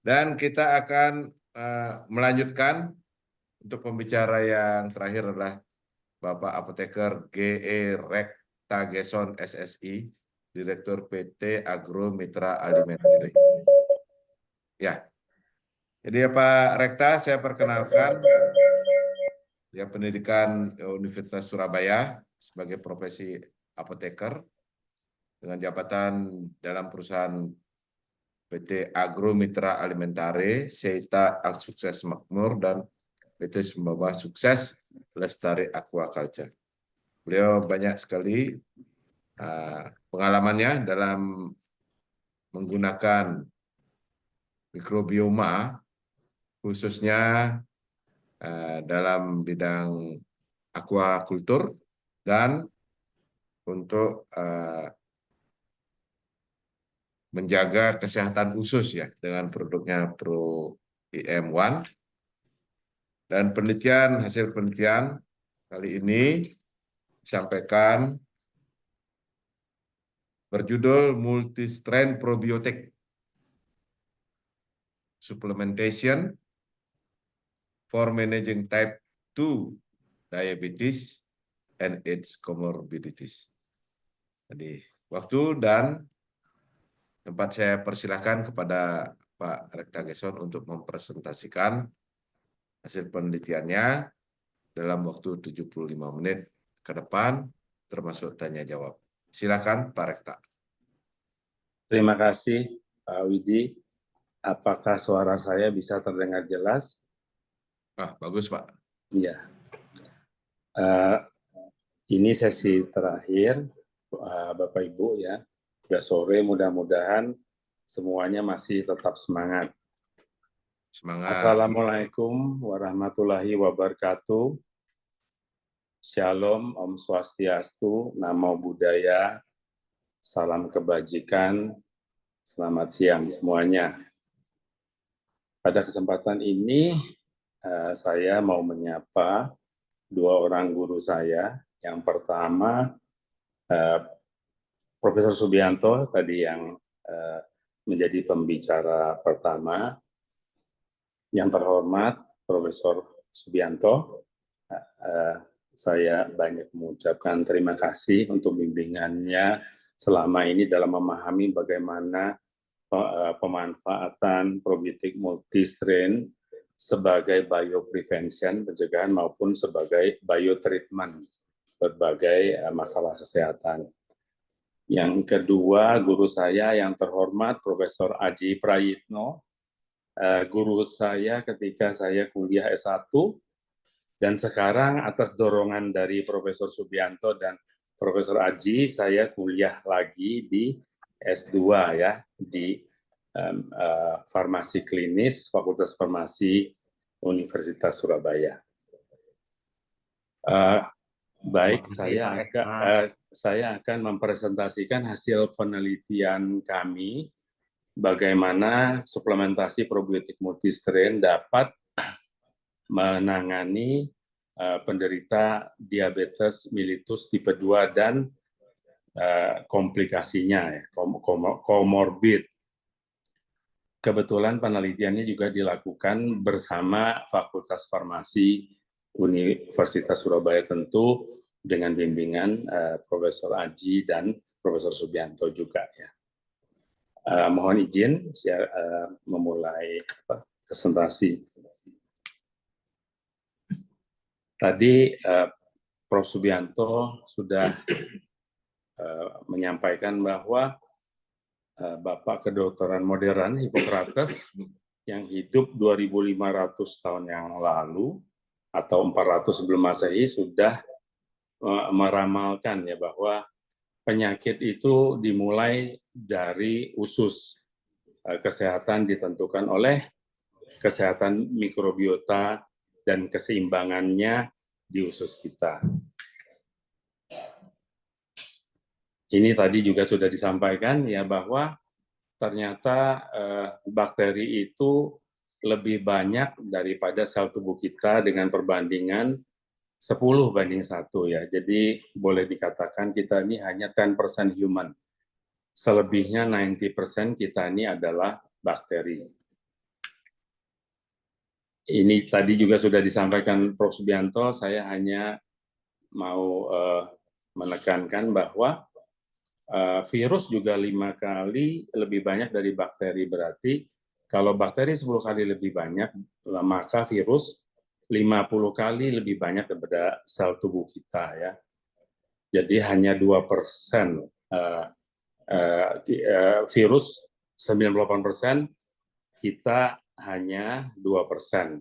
Dan kita akan melanjutkan untuk pembicara yang terakhir adalah Bapak Apoteker G.E. Rekta Geson SSI, Direktur PT Agro Mitra Alimentari. Ya, jadi ya Pak Rekta, saya perkenalkan ya pendidikan Universitas Surabaya sebagai profesi apoteker dengan jabatan dalam perusahaan PT Agro Mitra Alimentare, Seita Sukses Makmur, dan PT Sumbawa Sukses Lestari Aquaculture. Beliau banyak sekali pengalamannya dalam menggunakan mikrobioma, khususnya dalam bidang aquaculture dan untuk menjaga kesehatan usus ya dengan produknya Pro IM1. Dan hasil penelitian kali ini disampaikan berjudul Multi-Strain Probiotic Supplementation for Managing Type 2 Diabetes and its Comorbidities. Jadi, waktu dan tempat saya persilahkan kepada Pak Rekta Geson untuk mempresentasikan hasil penelitiannya dalam waktu 75 menit ke depan, termasuk tanya jawab. Silakan Pak Rekta. Terima kasih Pak Widi. Apakah suara saya bisa terdengar jelas? Bagus Pak. Iya. Ini sesi terakhir Bapak Ibu ya. Sudah sore, mudah-mudahan semuanya masih tetap semangat. Semangat. Assalamualaikum warahmatullahi wabarakatuh. Shalom, Om Swastiastu, Namo Buddhaya, salam kebajikan, selamat siang semuanya. Pada kesempatan ini, saya mau menyapa dua orang guru saya. Yang pertama, Profesor Subianto, tadi yang menjadi pembicara pertama. Yang terhormat, Profesor Subianto, saya banyak mengucapkan terima kasih untuk bimbingannya selama ini dalam memahami bagaimana pemanfaatan probiotik multistrain sebagai bioprevention, pencegahan maupun sebagai biotreatment berbagai masalah kesehatan. Yang kedua, guru saya yang terhormat Profesor Aji Prayitno, guru saya ketika saya kuliah S1, dan sekarang atas dorongan dari Profesor Subianto dan Profesor Aji, saya kuliah lagi di S2 ya, di Farmasi Klinis, Fakultas Farmasi Universitas Surabaya. Baik, saya akan mempresentasikan hasil penelitian kami bagaimana suplementasi probiotik multistrain dapat menangani penderita diabetes mellitus tipe 2 dan komplikasinya, komorbid. Kebetulan penelitiannya juga dilakukan bersama Fakultas Farmasi Universitas Surabaya, tentu dengan bimbingan Profesor Aji dan Profesor Subianto juga ya. Mohon izin saya memulai presentasi. Tadi Prof. Subianto sudah menyampaikan bahwa Bapak Kedokteran Modern Hippocrates yang hidup 2.500 tahun yang lalu atau 400 sebelum Masehi sudah meramalkan ya bahwa penyakit itu dimulai dari usus. Kesehatan ditentukan oleh kesehatan mikrobiota dan keseimbangannya di usus kita. Ini tadi juga sudah disampaikan ya bahwa ternyata bakteri itu lebih banyak daripada sel tubuh kita dengan perbandingan 10:1 ya. Jadi boleh dikatakan kita ini hanya 10% human. Selebihnya 90% kita ini adalah bakteri. ini tadi juga sudah disampaikan Prof. Subianto, saya hanya mau menekankan bahwa virus juga 5 kali lebih banyak dari bakteri. Berarti kalau bakteri 10 kali lebih banyak, maka virus 50 kali lebih banyak daripada sel tubuh kita ya. Jadi hanya 2%. Virus 98%, kita hanya 2%.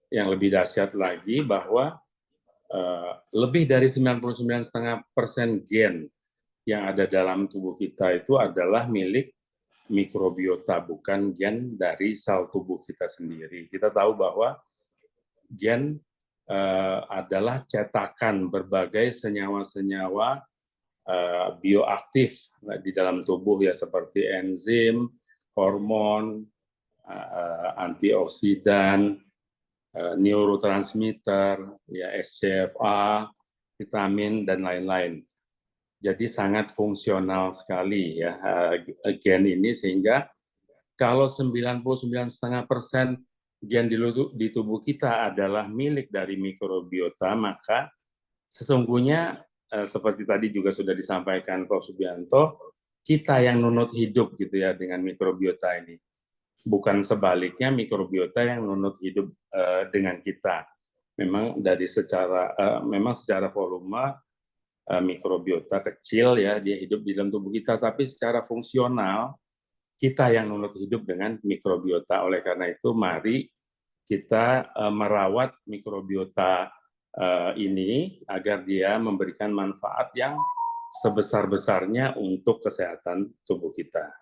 Yang lebih dahsyat lagi bahwa lebih dari 99,5% gen yang ada dalam tubuh kita itu adalah milik mikrobiota, bukan gen dari sel tubuh kita sendiri. Kita tahu bahwa gen adalah cetakan berbagai senyawa-senyawa bioaktif di dalam tubuh ya, seperti enzim, hormon, antioksidan, neurotransmitter, ya SCFA, vitamin dan lain-lain. Jadi sangat fungsional sekali ya gen ini, sehingga kalau 99,5% gen di tubuh kita adalah milik dari mikrobiota, maka sesungguhnya seperti tadi juga sudah disampaikan Prof. Subianto, kita yang nunut hidup gitu ya dengan mikrobiota ini. Bukan sebaliknya mikrobiota yang nunut hidup dengan kita. Memang secara volume mikrobiota kecil ya, dia hidup di dalam tubuh kita, tapi secara fungsional kita yang nunut hidup dengan mikrobiota. Oleh karena itu mari kita merawat mikrobiota ini agar dia memberikan manfaat yang sebesar-besarnya untuk kesehatan tubuh kita.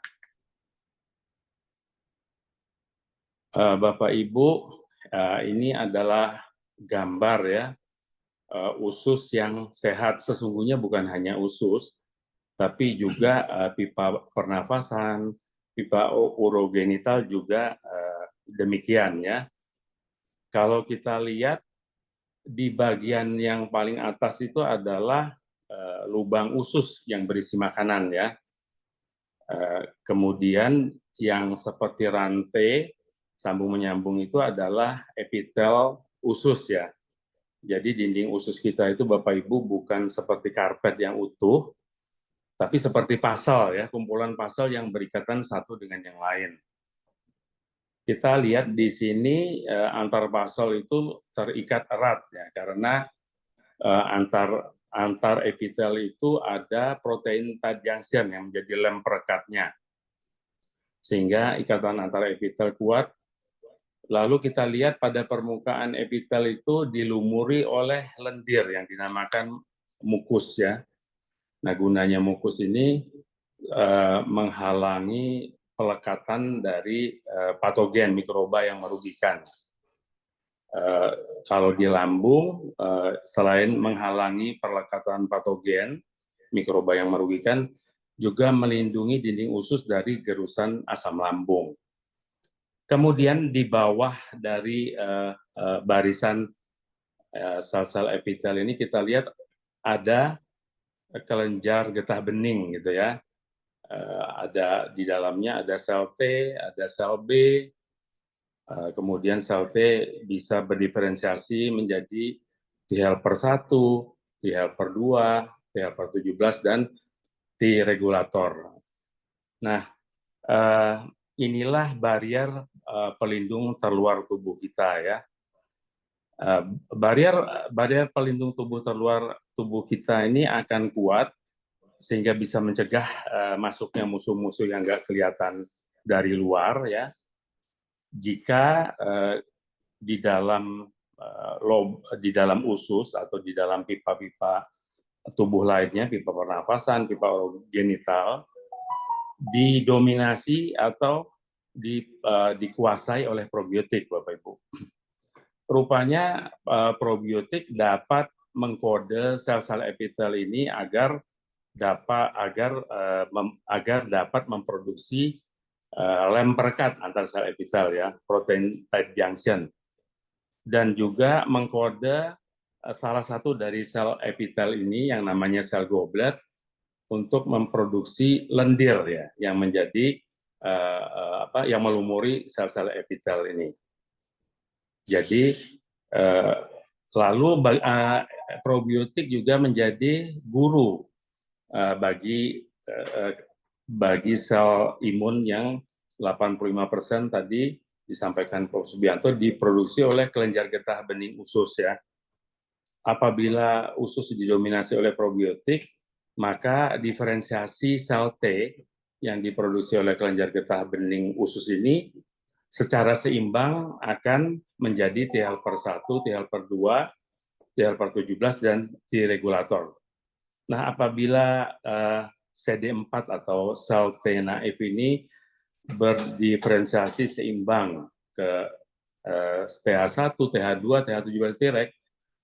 Bapak Ibu, ini adalah gambar ya, usus yang sehat. Sesungguhnya bukan hanya usus, tapi juga pipa pernafasan, pipa urogenital juga demikian ya. Kalau kita lihat di bagian yang paling atas itu adalah lubang usus yang berisi makanan ya. Kemudian yang seperti rantai sambung menyambung itu adalah epitel usus ya. Jadi dinding usus kita itu Bapak Ibu bukan seperti karpet yang utuh, tapi seperti pasal ya, kumpulan pasal yang berikatan satu dengan yang lain. Kita lihat di sini antar pasal itu terikat erat ya, karena antar epitel itu ada protein tight junction yang menjadi lem perekatnya, sehingga ikatan antara epitel kuat. Lalu kita lihat pada permukaan epitel itu dilumuri oleh lendir yang dinamakan mukus ya. Nah, gunanya mukus ini menghalangi pelekatan dari patogen mikroba yang merugikan. Kalau di lambung, selain menghalangi pelekatan patogen mikroba yang merugikan, juga melindungi dinding usus dari gerusan asam lambung. Kemudian di bawah dari barisan sel-sel epitel ini kita lihat ada kelenjar getah bening gitu ya. Ada di dalamnya ada sel T, ada sel B. Kemudian sel T bisa berdiferensiasi menjadi T helper 1, T helper 2, T helper 17 dan T regulator. Nah, inilah barrier pelindung terluar tubuh kita ya. Barrier pelindung tubuh terluar tubuh kita ini akan kuat sehingga bisa mencegah masuknya musuh-musuh yang nggak kelihatan dari luar ya. Jika di dalam usus atau di dalam pipa-pipa tubuh lainnya, pipa pernafasan, pipa genital, didominasi atau dikuasai oleh probiotik, Bapak Ibu. Rupanya probiotik dapat mengkode sel-sel epitel ini agar dapat memproduksi lem perekat antar sel epitel ya, protein tight junction, dan juga mengkode salah satu dari sel epitel ini yang namanya sel goblet untuk memproduksi lendir ya, yang menjadi yang melumuri sel-sel epitel ini. Jadi lalu probiotik juga menjadi guru bagi sel imun yang 85% tadi disampaikan Prof. Subianto diproduksi oleh kelenjar getah bening usus ya. Apabila usus didominasi oleh probiotik, maka diferensiasi sel T yang diproduksi oleh kelenjar getah bening usus ini secara seimbang akan menjadi T helper 1, T helper 2, T helper 17, dan T regulator. Nah, apabila CD4 atau sel T naif ini berdiferensiasi seimbang ke TH1, TH2, TH17, Treg,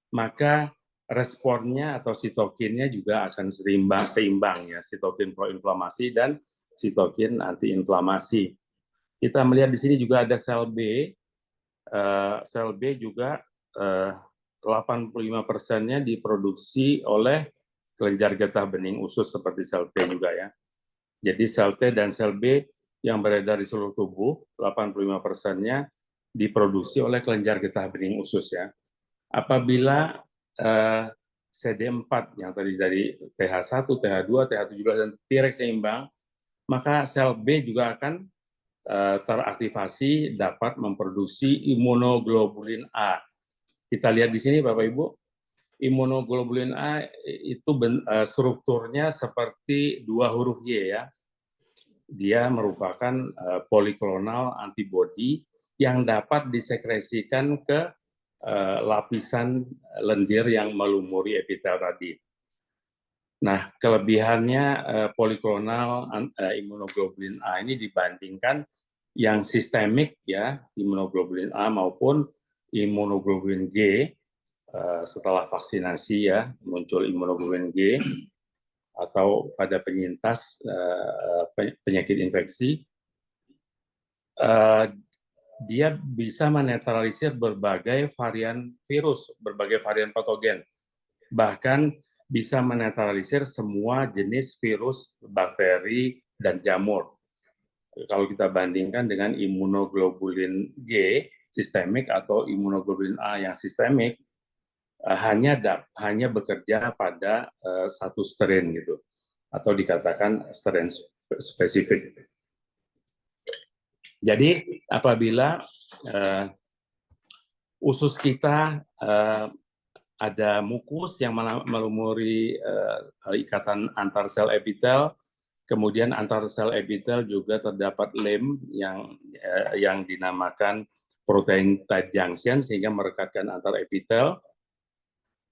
maka responnya atau sitokinnya juga akan seimbang ya, sitokin proinflamasi dan sitokin antiinflamasi. Kita melihat di sini juga ada sel B. Sel B juga 85%-nya diproduksi oleh kelenjar getah bening usus seperti sel T juga ya. Jadi sel T dan sel B yang beredar di seluruh tubuh, 85%-nya diproduksi oleh kelenjar getah bening usus ya. Apabila CD4 yang tadi dari TH1, TH2, TH17 dan Treg seimbang, maka sel B juga akan teraktivasi dapat memproduksi imunoglobulin A. Kita lihat di sini Bapak Ibu, imunoglobulin A itu strukturnya seperti 2 huruf Y ya. Dia merupakan poliklonal antibodi yang dapat disekresikan ke lapisan lendir yang melumuri epitel tadi. Nah, kelebihannya poliklonal imunoglobulin A ini dibandingkan yang sistemik ya, imunoglobulin A maupun imunoglobulin G setelah vaksinasi ya, muncul imunoglobulin G atau pada penyintas penyakit infeksi, dia bisa menetralisir berbagai varian virus, berbagai varian patogen. Bahkan bisa menetralisir semua jenis virus, bakteri, dan jamur. Kalau kita bandingkan dengan imunoglobulin G sistemik atau imunoglobulin A yang sistemik, hanya bekerja pada satu strain gitu, atau dikatakan strain spesifik. Jadi apabila usus kita ada mukus yang melumuri ikatan antar sel epitel, kemudian antar sel epitel juga terdapat lem yang dinamakan protein tight junction sehingga merekatkan antar epitel.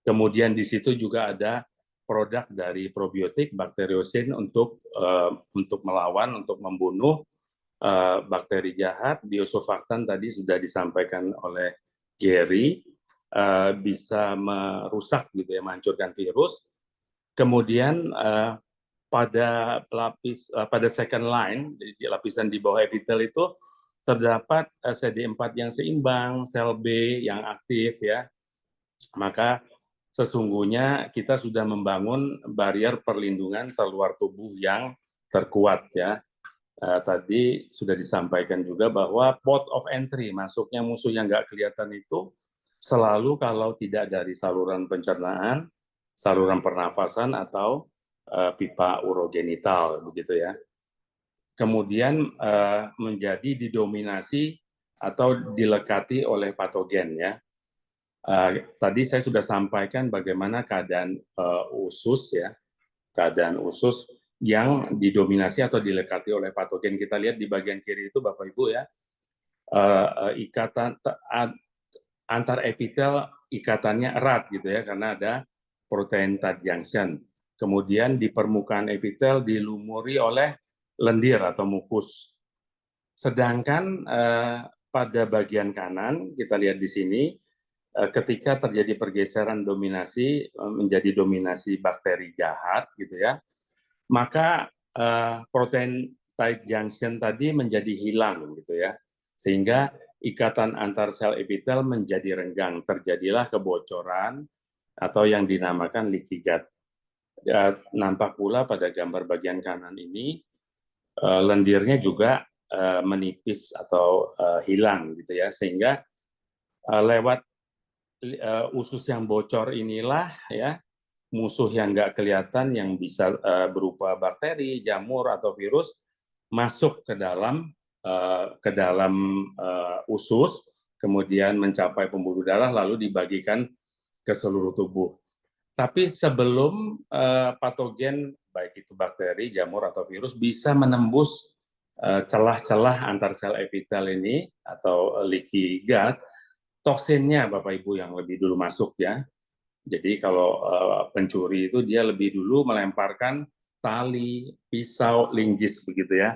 Kemudian di situ juga ada produk dari probiotik bakteriosin untuk melawan, untuk membunuh bakteri jahat. Biosurfaktan tadi sudah disampaikan oleh Gary, bisa merusak gitu ya, menghancurkan virus. Kemudian pada second line, di lapisan di bawah epitel itu terdapat CD4 yang seimbang, sel B yang aktif ya. Maka sesungguhnya kita sudah membangun barrier perlindungan terluar tubuh yang terkuat ya. Tadi sudah disampaikan juga bahwa port of entry, masuknya musuh yang nggak kelihatan itu selalu kalau tidak dari saluran pencernaan, saluran pernafasan, atau pipa urogenital, begitu ya. Kemudian menjadi didominasi atau dilekati oleh patogen ya. Tadi saya sudah sampaikan bagaimana keadaan usus ya, keadaan usus yang didominasi atau dilekati oleh patogen. Kita lihat di bagian kiri itu Bapak Ibu ya, ikatan antar epitel ikatannya erat gitu ya, karena ada protein tight junction. Kemudian di permukaan epitel dilumuri oleh lendir atau mukus. Sedangkan pada bagian kanan kita lihat di sini, ketika terjadi pergeseran dominasi menjadi dominasi bakteri jahat gitu ya, maka protein tight junction tadi menjadi hilang gitu ya, sehingga ikatan antar sel epitel menjadi renggang, terjadilah kebocoran atau yang dinamakan leaky gut. Nampak pula pada gambar bagian kanan ini lendirnya juga menipis atau hilang gitu ya, sehingga lewat usus yang bocor inilah ya musuh yang nggak kelihatan yang bisa berupa bakteri, jamur atau virus masuk ke dalam usus, kemudian mencapai pembuluh darah lalu dibagikan ke seluruh tubuh. Tapi sebelum patogen baik itu bakteri, jamur atau virus bisa menembus celah-celah antar sel epitel ini atau leaky gut, toksinnya Bapak Ibu yang lebih dulu masuk ya. Jadi kalau pencuri itu dia lebih dulu melemparkan tali, pisau, linggis begitu ya.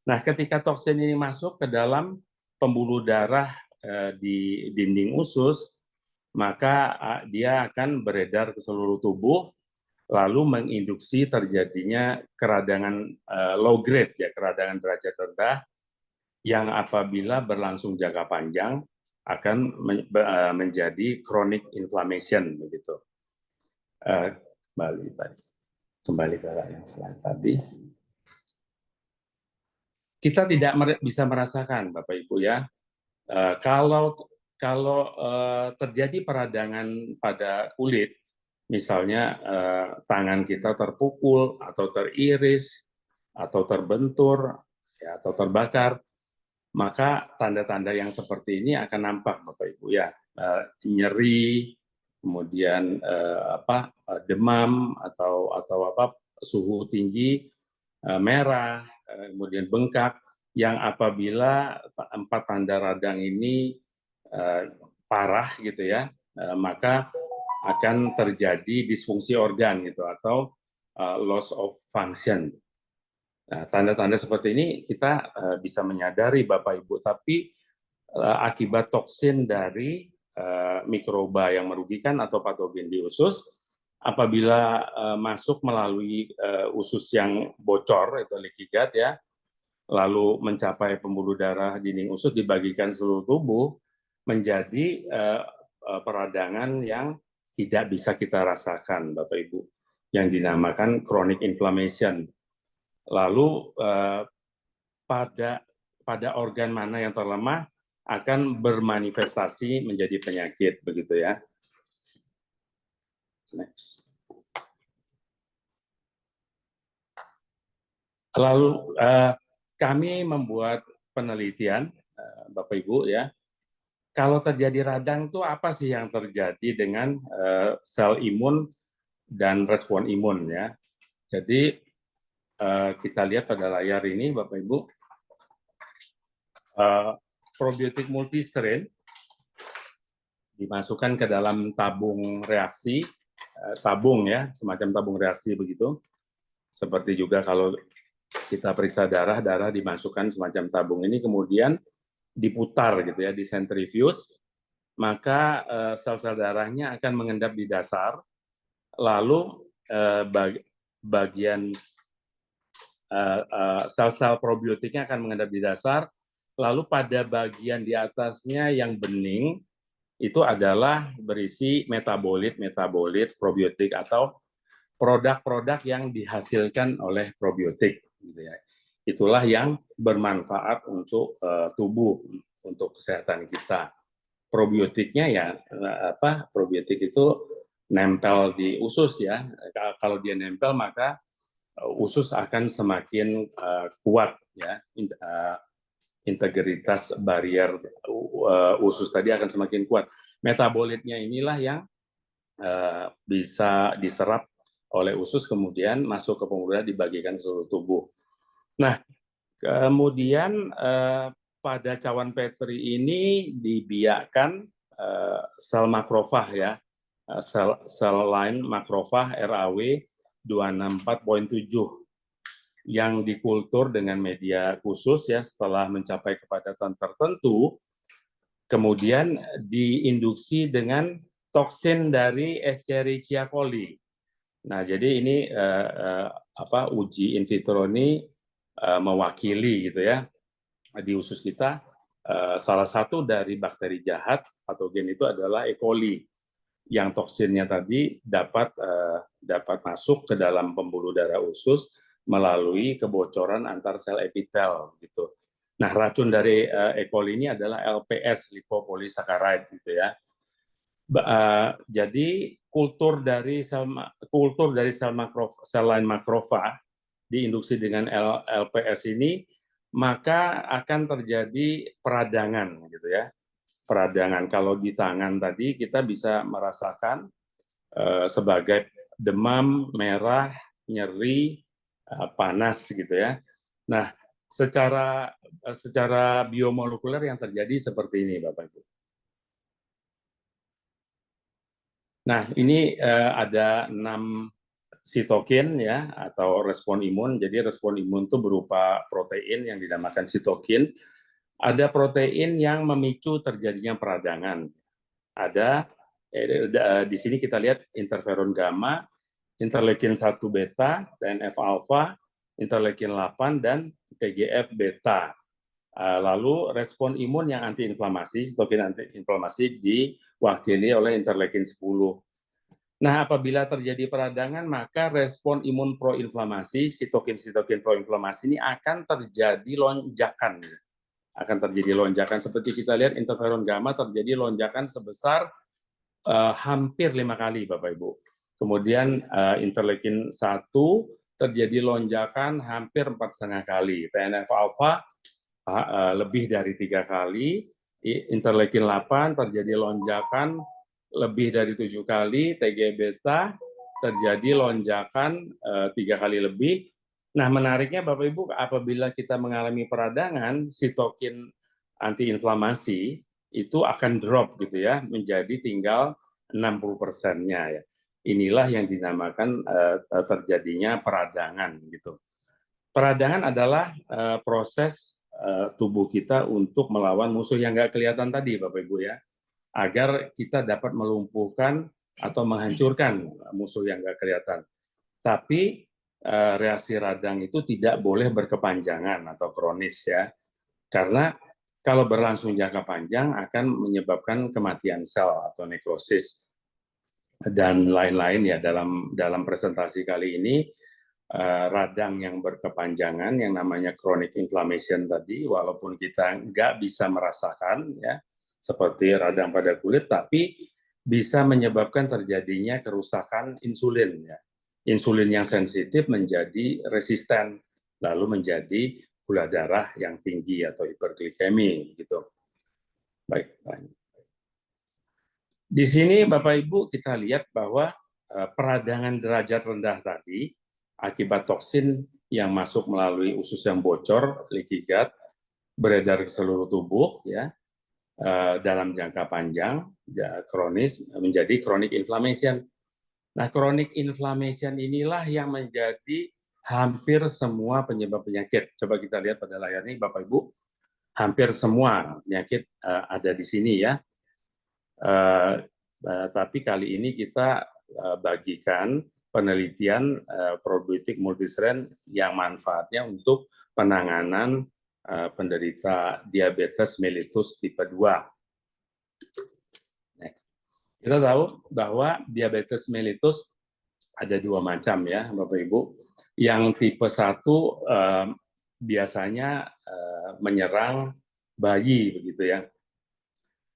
Nah, ketika toksin ini masuk ke dalam pembuluh darah di dinding usus, maka dia akan beredar ke seluruh tubuh, lalu menginduksi terjadinya keradangan low grade ya, keradangan derajat rendah yang apabila berlangsung jangka panjang akan menjadi chronic inflammation begitu. Kembali ke yang slide tadi. Kita tidak bisa merasakan Bapak Ibu ya, kalau terjadi peradangan pada kulit, misalnya tangan kita terpukul atau teriris atau terbentur ya, atau terbakar, maka tanda-tanda yang seperti ini akan nampak Bapak Ibu ya, nyeri, kemudian demam atau suhu tinggi, merah, kemudian bengkak, yang apabila 4 tanda radang ini parah gitu ya, maka akan terjadi disfungsi organ gitu atau loss of function. Nah, tanda-tanda seperti ini kita bisa menyadari Bapak Ibu, tapi akibat toksin dari mikroba yang merugikan atau patogen di usus, apabila masuk melalui usus yang bocor, itu leaky gut ya, lalu mencapai pembuluh darah dinding usus dibagikan seluruh tubuh, menjadi peradangan yang tidak bisa kita rasakan, Bapak Ibu, yang dinamakan chronic inflammation. Lalu pada organ mana yang terlemah akan bermanifestasi menjadi penyakit, begitu ya. Next. Lalu kami membuat penelitian, Bapak Ibu ya, kalau terjadi radang itu apa sih yang terjadi dengan sel imun dan respon imun ya. Jadi kita lihat pada layar ini Bapak Ibu, probiotik multistrain dimasukkan ke dalam tabung reaksi, tabung ya, semacam tabung reaksi begitu. Seperti juga kalau kita periksa darah dimasukkan semacam tabung ini, kemudian diputar gitu ya, disentrifuge, maka sel-sel darahnya akan mengendap di dasar, lalu bagian sel-sel probiotiknya akan mengendap di dasar, lalu pada bagian di atasnya yang bening itu adalah berisi metabolit probiotik atau produk-produk yang dihasilkan oleh probiotik. Gitu ya. Itulah yang bermanfaat untuk tubuh, untuk kesehatan kita. Probiotiknya ya probiotik itu nempel di usus ya. Kalau dia nempel maka usus akan semakin kuat ya, integritas barrier usus tadi akan semakin kuat. Metabolitnya inilah yang bisa diserap oleh usus, kemudian masuk ke pembuluh darah, dibagikan ke seluruh tubuh. Nah, kemudian pada cawan Petri ini dibiakkan sel makrofag ya, sel line makrofag RAW 264.7 yang dikultur dengan media khusus ya, setelah mencapai kepadatan tertentu, kemudian diinduksi dengan toksin dari Escherichia coli. Nah, jadi ini uji in vitro ini mewakili gitu ya, di usus kita salah satu dari bakteri jahat patogen itu adalah E. coli, yang toksinnya tadi dapat masuk ke dalam pembuluh darah usus melalui kebocoran antar sel epitel gitu. Nah, racun dari E. coli ini adalah LPS, lipopolysaccharide gitu ya. Jadi kultur dari sel lain makrofag diinduksi dengan LPS ini, maka akan terjadi peradangan gitu ya. Peradangan kalau di tangan tadi kita bisa merasakan sebagai demam, merah, nyeri, panas gitu ya. Nah, secara biomolekuler yang terjadi seperti ini, Bapak Ibu. Nah, ini ada 6 sitokin ya atau respon imun. Jadi respon imun itu berupa protein yang dinamakan sitokin. Ada protein yang memicu terjadinya peradangan. Ada di sini kita lihat interferon gamma, interleukin 1 beta, TNF alpha, interleukin 8 dan TGF beta. Lalu respon imun yang antiinflamasi, sitokin antiinflamasi diwakili oleh interleukin 10. Nah, apabila terjadi peradangan, maka respon imun proinflamasi, sitokin proinflamasi ini akan terjadi lonjakan. Akan terjadi lonjakan seperti kita lihat interferon gamma terjadi lonjakan sebesar hampir 5 kali, Bapak Ibu. Kemudian interleukin 1 terjadi lonjakan hampir 4,5 kali. TNF alpha lebih dari 3 kali, interleukin 8 terjadi lonjakan lebih dari 7 kali, TGF beta terjadi lonjakan 3 kali lebih. Nah, menariknya Bapak Ibu, apabila kita mengalami peradangan, sitokin antiinflamasi itu akan drop gitu ya, menjadi tinggal 60%-nya ya. Inilah yang dinamakan terjadinya peradangan gitu. Peradangan adalah proses tubuh kita untuk melawan musuh yang nggak kelihatan tadi, Bapak Ibu ya, agar kita dapat melumpuhkan atau menghancurkan musuh yang nggak kelihatan. Tapi reaksi radang itu tidak boleh berkepanjangan atau kronis ya, karena kalau berlangsung jangka panjang akan menyebabkan kematian sel atau nekrosis dan lain-lain ya. Dalam presentasi kali ini radang yang berkepanjangan yang namanya chronic inflammation tadi, walaupun kita nggak bisa merasakan ya seperti radang pada kulit, tapi bisa menyebabkan terjadinya kerusakan insulin ya. Insulin yang sensitif menjadi resisten, lalu menjadi gula darah yang tinggi atau hiperglikemi gitu. Baik. Di sini Bapak Ibu kita lihat bahwa peradangan derajat rendah tadi akibat toksin yang masuk melalui usus yang bocor, leaky gut, beredar ke seluruh tubuh ya, dalam jangka panjang, kronis, menjadi chronic inflammation. Nah, chronic inflammation inilah yang menjadi hampir semua penyebab penyakit. Coba kita lihat pada layar ini, Bapak Ibu, hampir semua penyakit ada di sini ya. Tapi kali ini kita bagikan penelitian probiotik multistrain yang manfaatnya untuk penanganan penderita diabetes mellitus tipe 2. Kita tahu bahwa diabetes mellitus ada 2 macam ya, Bapak Ibu. Yang tipe 1 biasanya menyerang bayi begitu ya.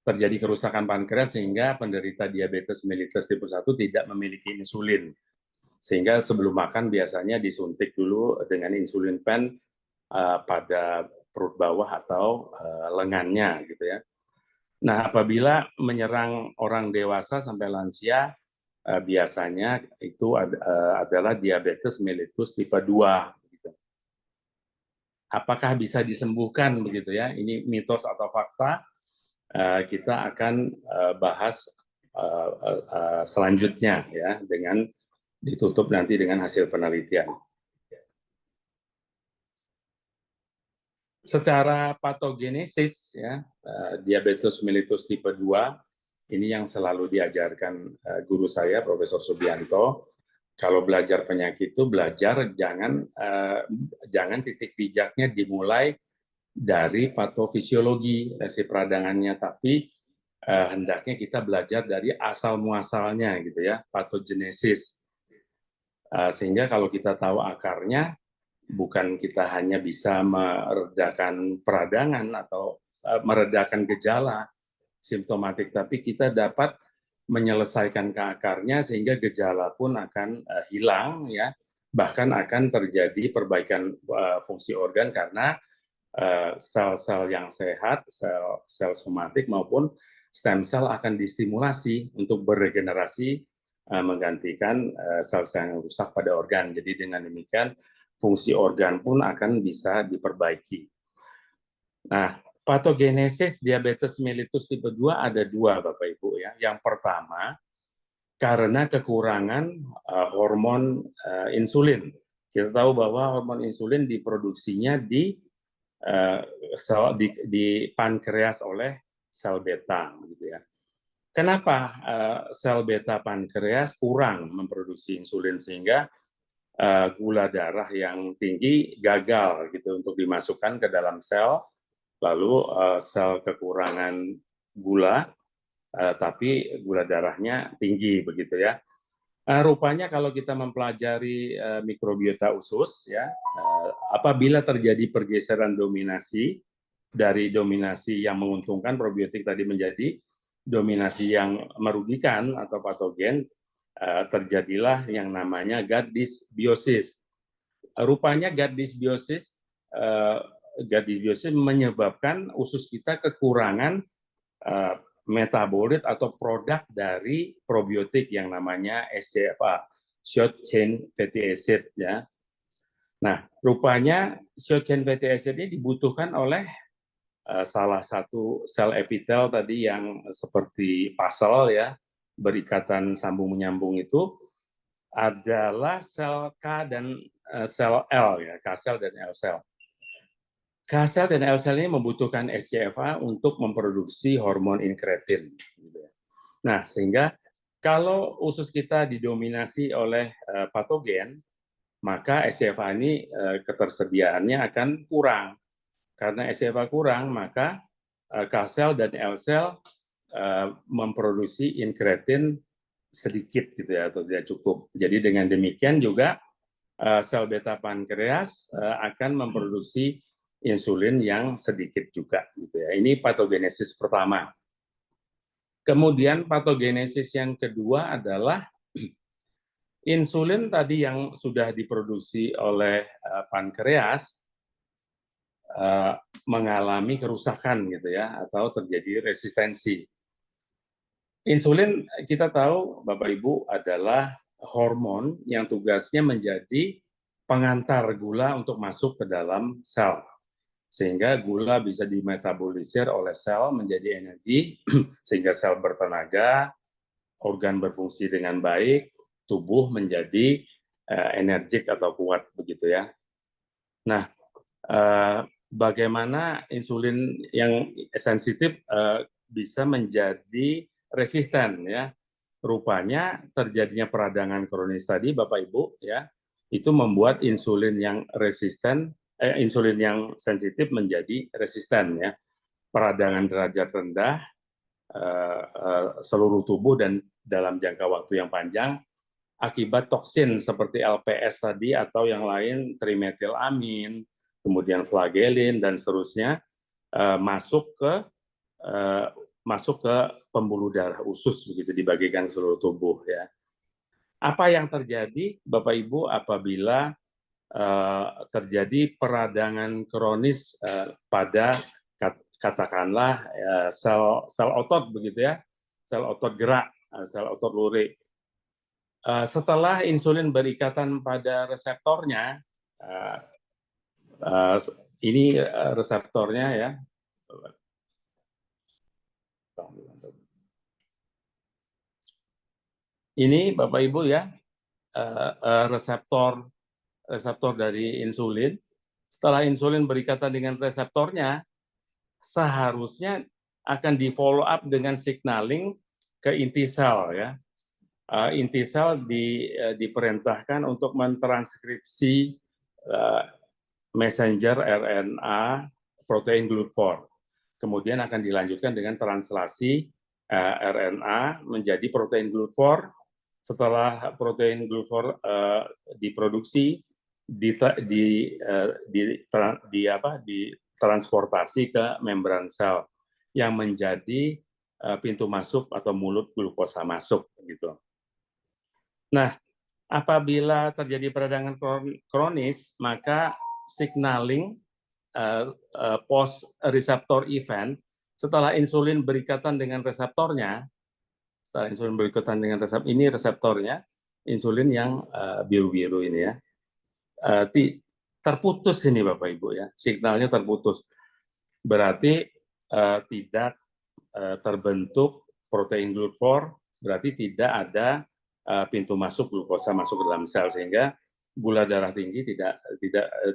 Terjadi kerusakan pankreas sehingga penderita diabetes mellitus tipe 1 tidak memiliki insulin. Sehingga sebelum makan biasanya disuntik dulu dengan insulin pen pada perut bawah atau lengannya gitu ya. Nah, apabila menyerang orang dewasa sampai lansia, biasanya itu adalah diabetes mellitus tipe 2. Gitu. Apakah bisa disembuhkan begitu ya? Ini mitos atau fakta? Kita akan bahas selanjutnya ya, dengan ditutup nanti dengan hasil penelitian. Secara patogenesis ya, diabetes mellitus tipe 2 ini yang selalu diajarkan guru saya Profesor Subianto. Kalau belajar penyakit itu belajar jangan titik pijaknya dimulai dari patofisiologi resi peradangannya, tapi hendaknya kita belajar dari asal muasalnya gitu ya, patogenesis. Sehingga kalau kita tahu akarnya, bukan kita hanya bisa meredakan peradangan atau meredakan gejala simptomatik, tapi kita dapat menyelesaikan ke akarnya sehingga gejala pun akan hilang, ya, bahkan akan terjadi perbaikan fungsi organ karena sel-sel yang sehat, sel somatik maupun stem cell akan distimulasi untuk beregenerasi menggantikan sel-sel yang rusak pada organ. Jadi dengan demikian fungsi organ pun akan bisa diperbaiki. Nah, patogenesis diabetes mellitus tipe 2 ada dua, Bapak Ibu, ya. Yang pertama, karena kekurangan hormon insulin. Kita tahu bahwa hormon insulin diproduksinya di pankreas oleh sel beta, gitu ya. Kenapa sel beta pankreas kurang memproduksi insulin sehingga gula darah yang tinggi gagal gitu untuk dimasukkan ke dalam sel, lalu sel kekurangan gula tapi gula darahnya tinggi, begitu ya. Rupanya kalau kita mempelajari mikrobiota usus, ya, apabila terjadi pergeseran dominasi dari dominasi yang menguntungkan probiotik tadi menjadi dominasi yang merugikan atau patogen, terjadilah yang namanya gut dysbiosis. Rupanya gut dysbiosis menyebabkan usus kita kekurangan metabolit atau produk dari probiotik yang namanya SCFA, short chain fatty acid, ya. Nah, rupanya short chain fatty acid ini dibutuhkan oleh salah satu sel epitel tadi yang seperti puzzle, ya, berikatan sambung menyambung itu adalah sel K dan sel L, ya, K sel dan L sel. K sel dan L sel ini membutuhkan SCFA untuk memproduksi hormon inkretin. Nah, sehingga kalau usus kita didominasi oleh patogen, maka SCFA ini ketersediaannya akan kurang. Karena SCFA kurang, maka K sel dan L sel memproduksi inkretin sedikit, gitu ya, atau tidak cukup. Jadi dengan demikian juga sel beta pankreas akan memproduksi insulin yang sedikit juga, gitu ya. Ini patogenesis pertama. Kemudian patogenesis yang kedua adalah insulin tadi yang sudah diproduksi oleh pankreas mengalami kerusakan, gitu ya, atau terjadi resistensi. Insulin kita tahu, Bapak Ibu, adalah hormon yang tugasnya menjadi pengantar gula untuk masuk ke dalam sel. Sehingga gula bisa dimetabolisir oleh sel menjadi energi, sehingga sel bertenaga, organ berfungsi dengan baik, tubuh menjadi energik atau kuat, begitu ya. Nah, bagaimana insulin yang sensitif bisa menjadi resisten, ya? Rupanya terjadinya peradangan kronis tadi, Bapak Ibu, ya, itu membuat insulin yang resisten, insulin yang sensitif menjadi resisten, ya. Peradangan derajat rendah seluruh tubuh dan dalam jangka waktu yang panjang akibat toksin seperti LPS tadi atau yang lain, trimetilamin, kemudian flagelin dan seterusnya masuk ke pembuluh darah usus, begitu, dibagikan ke seluruh tubuh, ya. Apa yang terjadi, Bapak Ibu, apabila terjadi peradangan kronis pada katakanlah sel otot, begitu ya, sel otot gerak, sel otot lurik. Setelah insulin berikatan pada reseptornya, ini reseptornya, ya. Ini Bapak Ibu, ya, reseptor dari insulin. Setelah insulin berikatan dengan reseptornya, seharusnya akan di follow up dengan signaling ke inti sel, ya. Inti sel diperintahkan untuk mentranskripsi messenger RNA protein GLUT4. Kemudian akan dilanjutkan dengan translasi RNA menjadi protein GLUT4. Setelah protein GLUT4 diproduksi, ditransportasi ke membran sel yang menjadi pintu masuk atau mulut glukosa masuk gitu. Nah, apabila terjadi peradangan kronis, maka signaling post reseptor event setelah insulin berikatan dengan reseptornya, setelah insulin berikatan dengan reseptornya, insulin yang biru-biru ini ya, terputus ini Bapak Ibu ya, signalnya terputus. Berarti tidak terbentuk protein GLUT4, berarti tidak ada pintu masuk glukosa masuk ke dalam sel, sehingga gula darah tinggi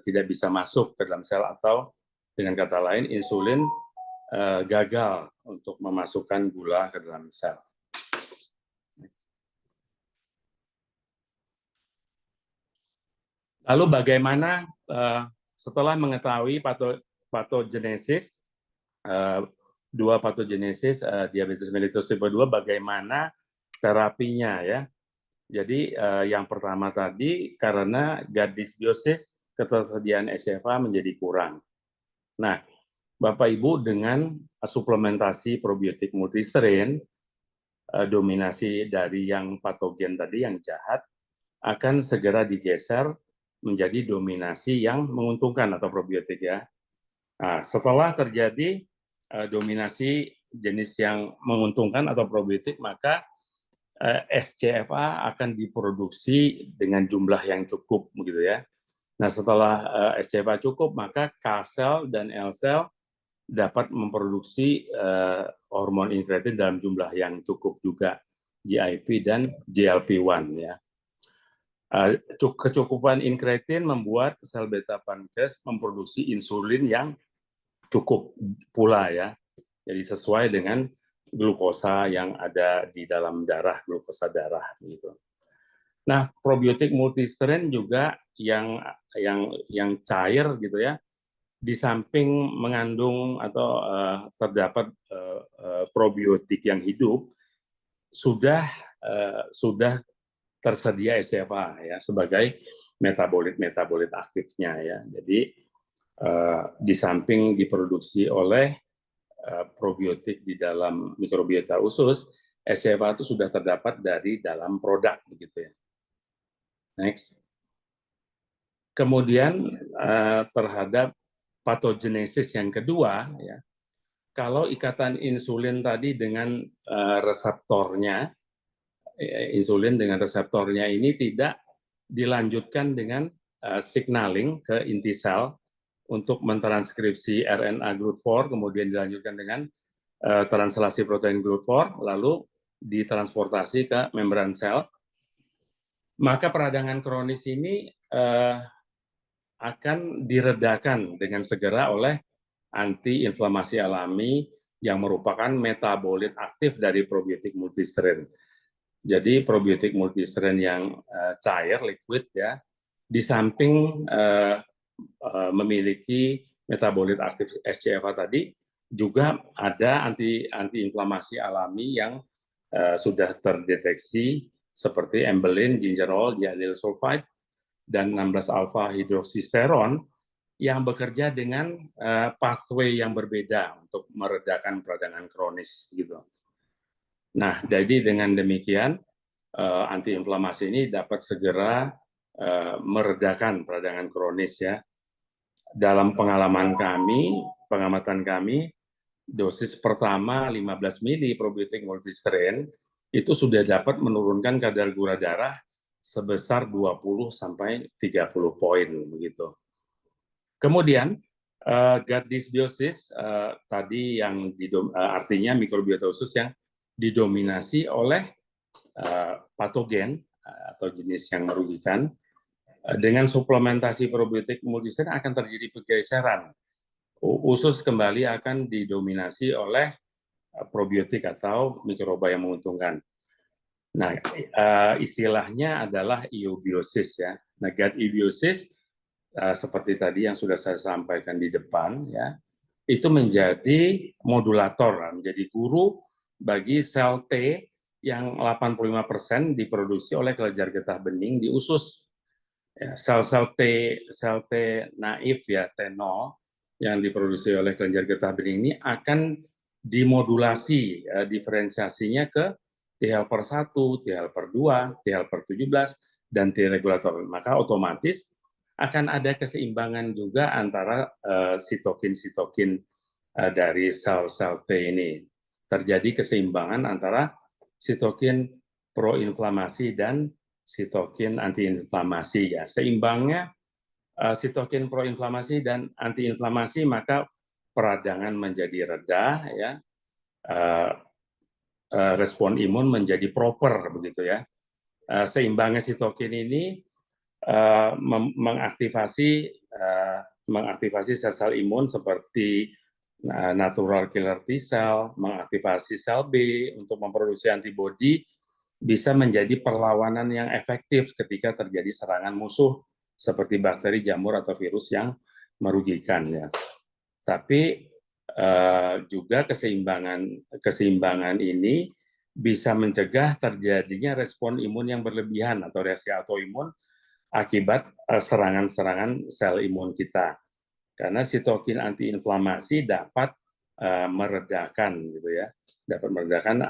tidak bisa masuk ke dalam sel, atau dengan kata lain insulin gagal untuk memasukkan gula ke dalam sel. Lalu bagaimana setelah mengetahui patogenesis, dua patogenesis diabetes mellitus tipe 2, bagaimana terapinya ya? Jadi yang pertama tadi, karena gut dysbiosis, ketersediaan SCFA menjadi kurang. Nah, Bapak Ibu dengan suplementasi probiotik multistrain, dominasi dari yang patogen tadi, yang jahat, akan segera digeser menjadi dominasi yang menguntungkan atau probiotik ya. Nah, setelah terjadi dominasi jenis yang menguntungkan atau probiotik, maka SCFA akan diproduksi dengan jumlah yang cukup begitu ya. Nah, setelah SCFA cukup, maka K-sel dan L-sel dapat memproduksi hormon inkretin dalam jumlah yang cukup juga, GIP dan GLP-1 ya. Kecukupan inkretin membuat sel beta pankreas memproduksi insulin yang cukup pula ya. Jadi sesuai dengan glukosa yang ada di dalam darah, glukosa darah gitu. Nah, probiotik multistrain juga yang cair gitu ya, di samping mengandung atau terdapat probiotik yang hidup, sudah tersedia SCFA ya sebagai metabolit aktifnya ya. Jadi di samping diproduksi oleh probiotik di dalam mikrobiota usus, SCFA itu sudah terdapat dari dalam produk begitu ya. Next. Kemudian terhadap patogenesis yang kedua ya. Kalau ikatan insulin tadi dengan reseptornya, insulin dengan reseptornya ini tidak dilanjutkan dengan signaling ke inti sel untuk mentranskripsi RNA GLUT4, kemudian dilanjutkan dengan translasi protein GLUT4, lalu ditransportasi ke membran sel, maka peradangan kronis ini akan diredakan dengan segera oleh antiinflamasi alami yang merupakan metabolit aktif dari probiotik multistrain. Jadi probiotik multistrain yang cair, liquid ya, di samping memiliki metabolit aktif SCFA tadi, juga ada antiinflamasi alami yang sudah terdeteksi seperti embelin, gingerol, diallyl sulfide, dan 16-alfa hidroksisteron yang bekerja dengan pathway yang berbeda untuk meredakan peradangan kronis gitu. Nah, jadi dengan demikian antiinflamasi ini dapat segera meredakan peradangan kronis ya. Dalam pengalaman kami, pengamatan kami, dosis pertama 15 mili probiotik multistrain itu sudah dapat menurunkan kadar gula darah sebesar 20 sampai 30 poin begitu. Kemudian gut dysbiosis tadi yang artinya mikrobiota usus yang didominasi oleh patogen atau jenis yang merugikan. Dengan suplementasi probiotik multistrain akan terjadi pergeseran. Usus kembali akan didominasi oleh probiotik atau mikroba yang menguntungkan. Nah, istilahnya adalah eubiosis ya. Nah, gut eubiosis seperti tadi yang sudah saya sampaikan di depan ya, itu menjadi modulator, menjadi guru bagi sel T yang 85% diproduksi oleh kelenjar getah bening di usus. Ya, sel T naif ya T0 yang diproduksi oleh kelenjar getah bening ini akan dimodulasi diferensiasinya ke T helper 1, T helper 2, T helper 17 dan T regulator. Maka otomatis akan ada keseimbangan juga antara sitokin-sitokin dari sel-sel T ini. Terjadi keseimbangan antara sitokin proinflamasi dan sitokin antiinflamasi ya. Seimbangnya sitokin proinflamasi dan antiinflamasi maka peradangan menjadi reda ya. Respon imun menjadi proper begitu ya. Seimbangnya sitokin ini mengaktifasi sel-sel imun seperti natural killer T cell, mengaktifasi sel B untuk memproduksi antibodi, bisa menjadi perlawanan yang efektif ketika terjadi serangan musuh seperti bakteri, jamur, atau virus yang merugikan ya. Tapi juga keseimbangan ini bisa mencegah terjadinya respon imun yang berlebihan atau reaksi autoimun akibat serangan-serangan sel imun kita. Karena sitokin antiinflamasi dapat meredakan gitu ya, dapat meredakan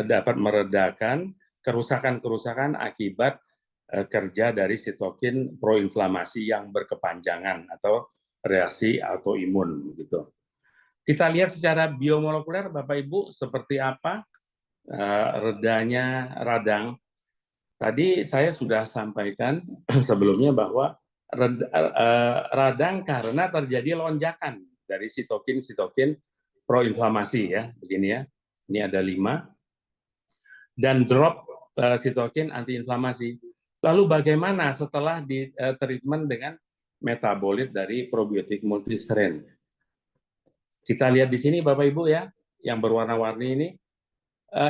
dapat meredakan kerusakan-kerusakan akibat kerja dari sitokin proinflamasi yang berkepanjangan atau reaksi autoimun gitu. Kita lihat secara biomolekuler Bapak Ibu seperti apa redanya radang. Tadi saya sudah sampaikan sebelumnya bahwa radang karena terjadi lonjakan dari sitokin proinflamasi ya, begini ya. Ini ada 5 dan drop sitokin antiinflamasi. Lalu bagaimana setelah di treatment dengan metabolit dari probiotik multistrain? Kita lihat di sini Bapak Ibu ya, yang berwarna-warni ini.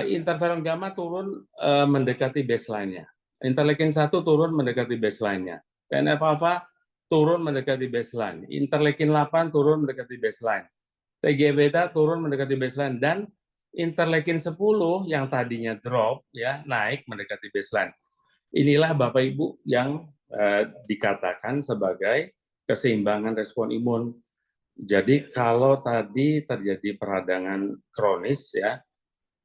Interferon gamma turun mendekati baseline-nya. Interleukin 1 turun mendekati baseline-nya. TNF-alpha turun mendekati baseline. Interleukin 8 turun mendekati baseline. TGF-beta turun mendekati baseline. Dan interleukin 10 yang tadinya drop ya naik mendekati baseline. Inilah Bapak Ibu yang dikatakan sebagai keseimbangan respon imun. Jadi kalau tadi terjadi peradangan kronis ya,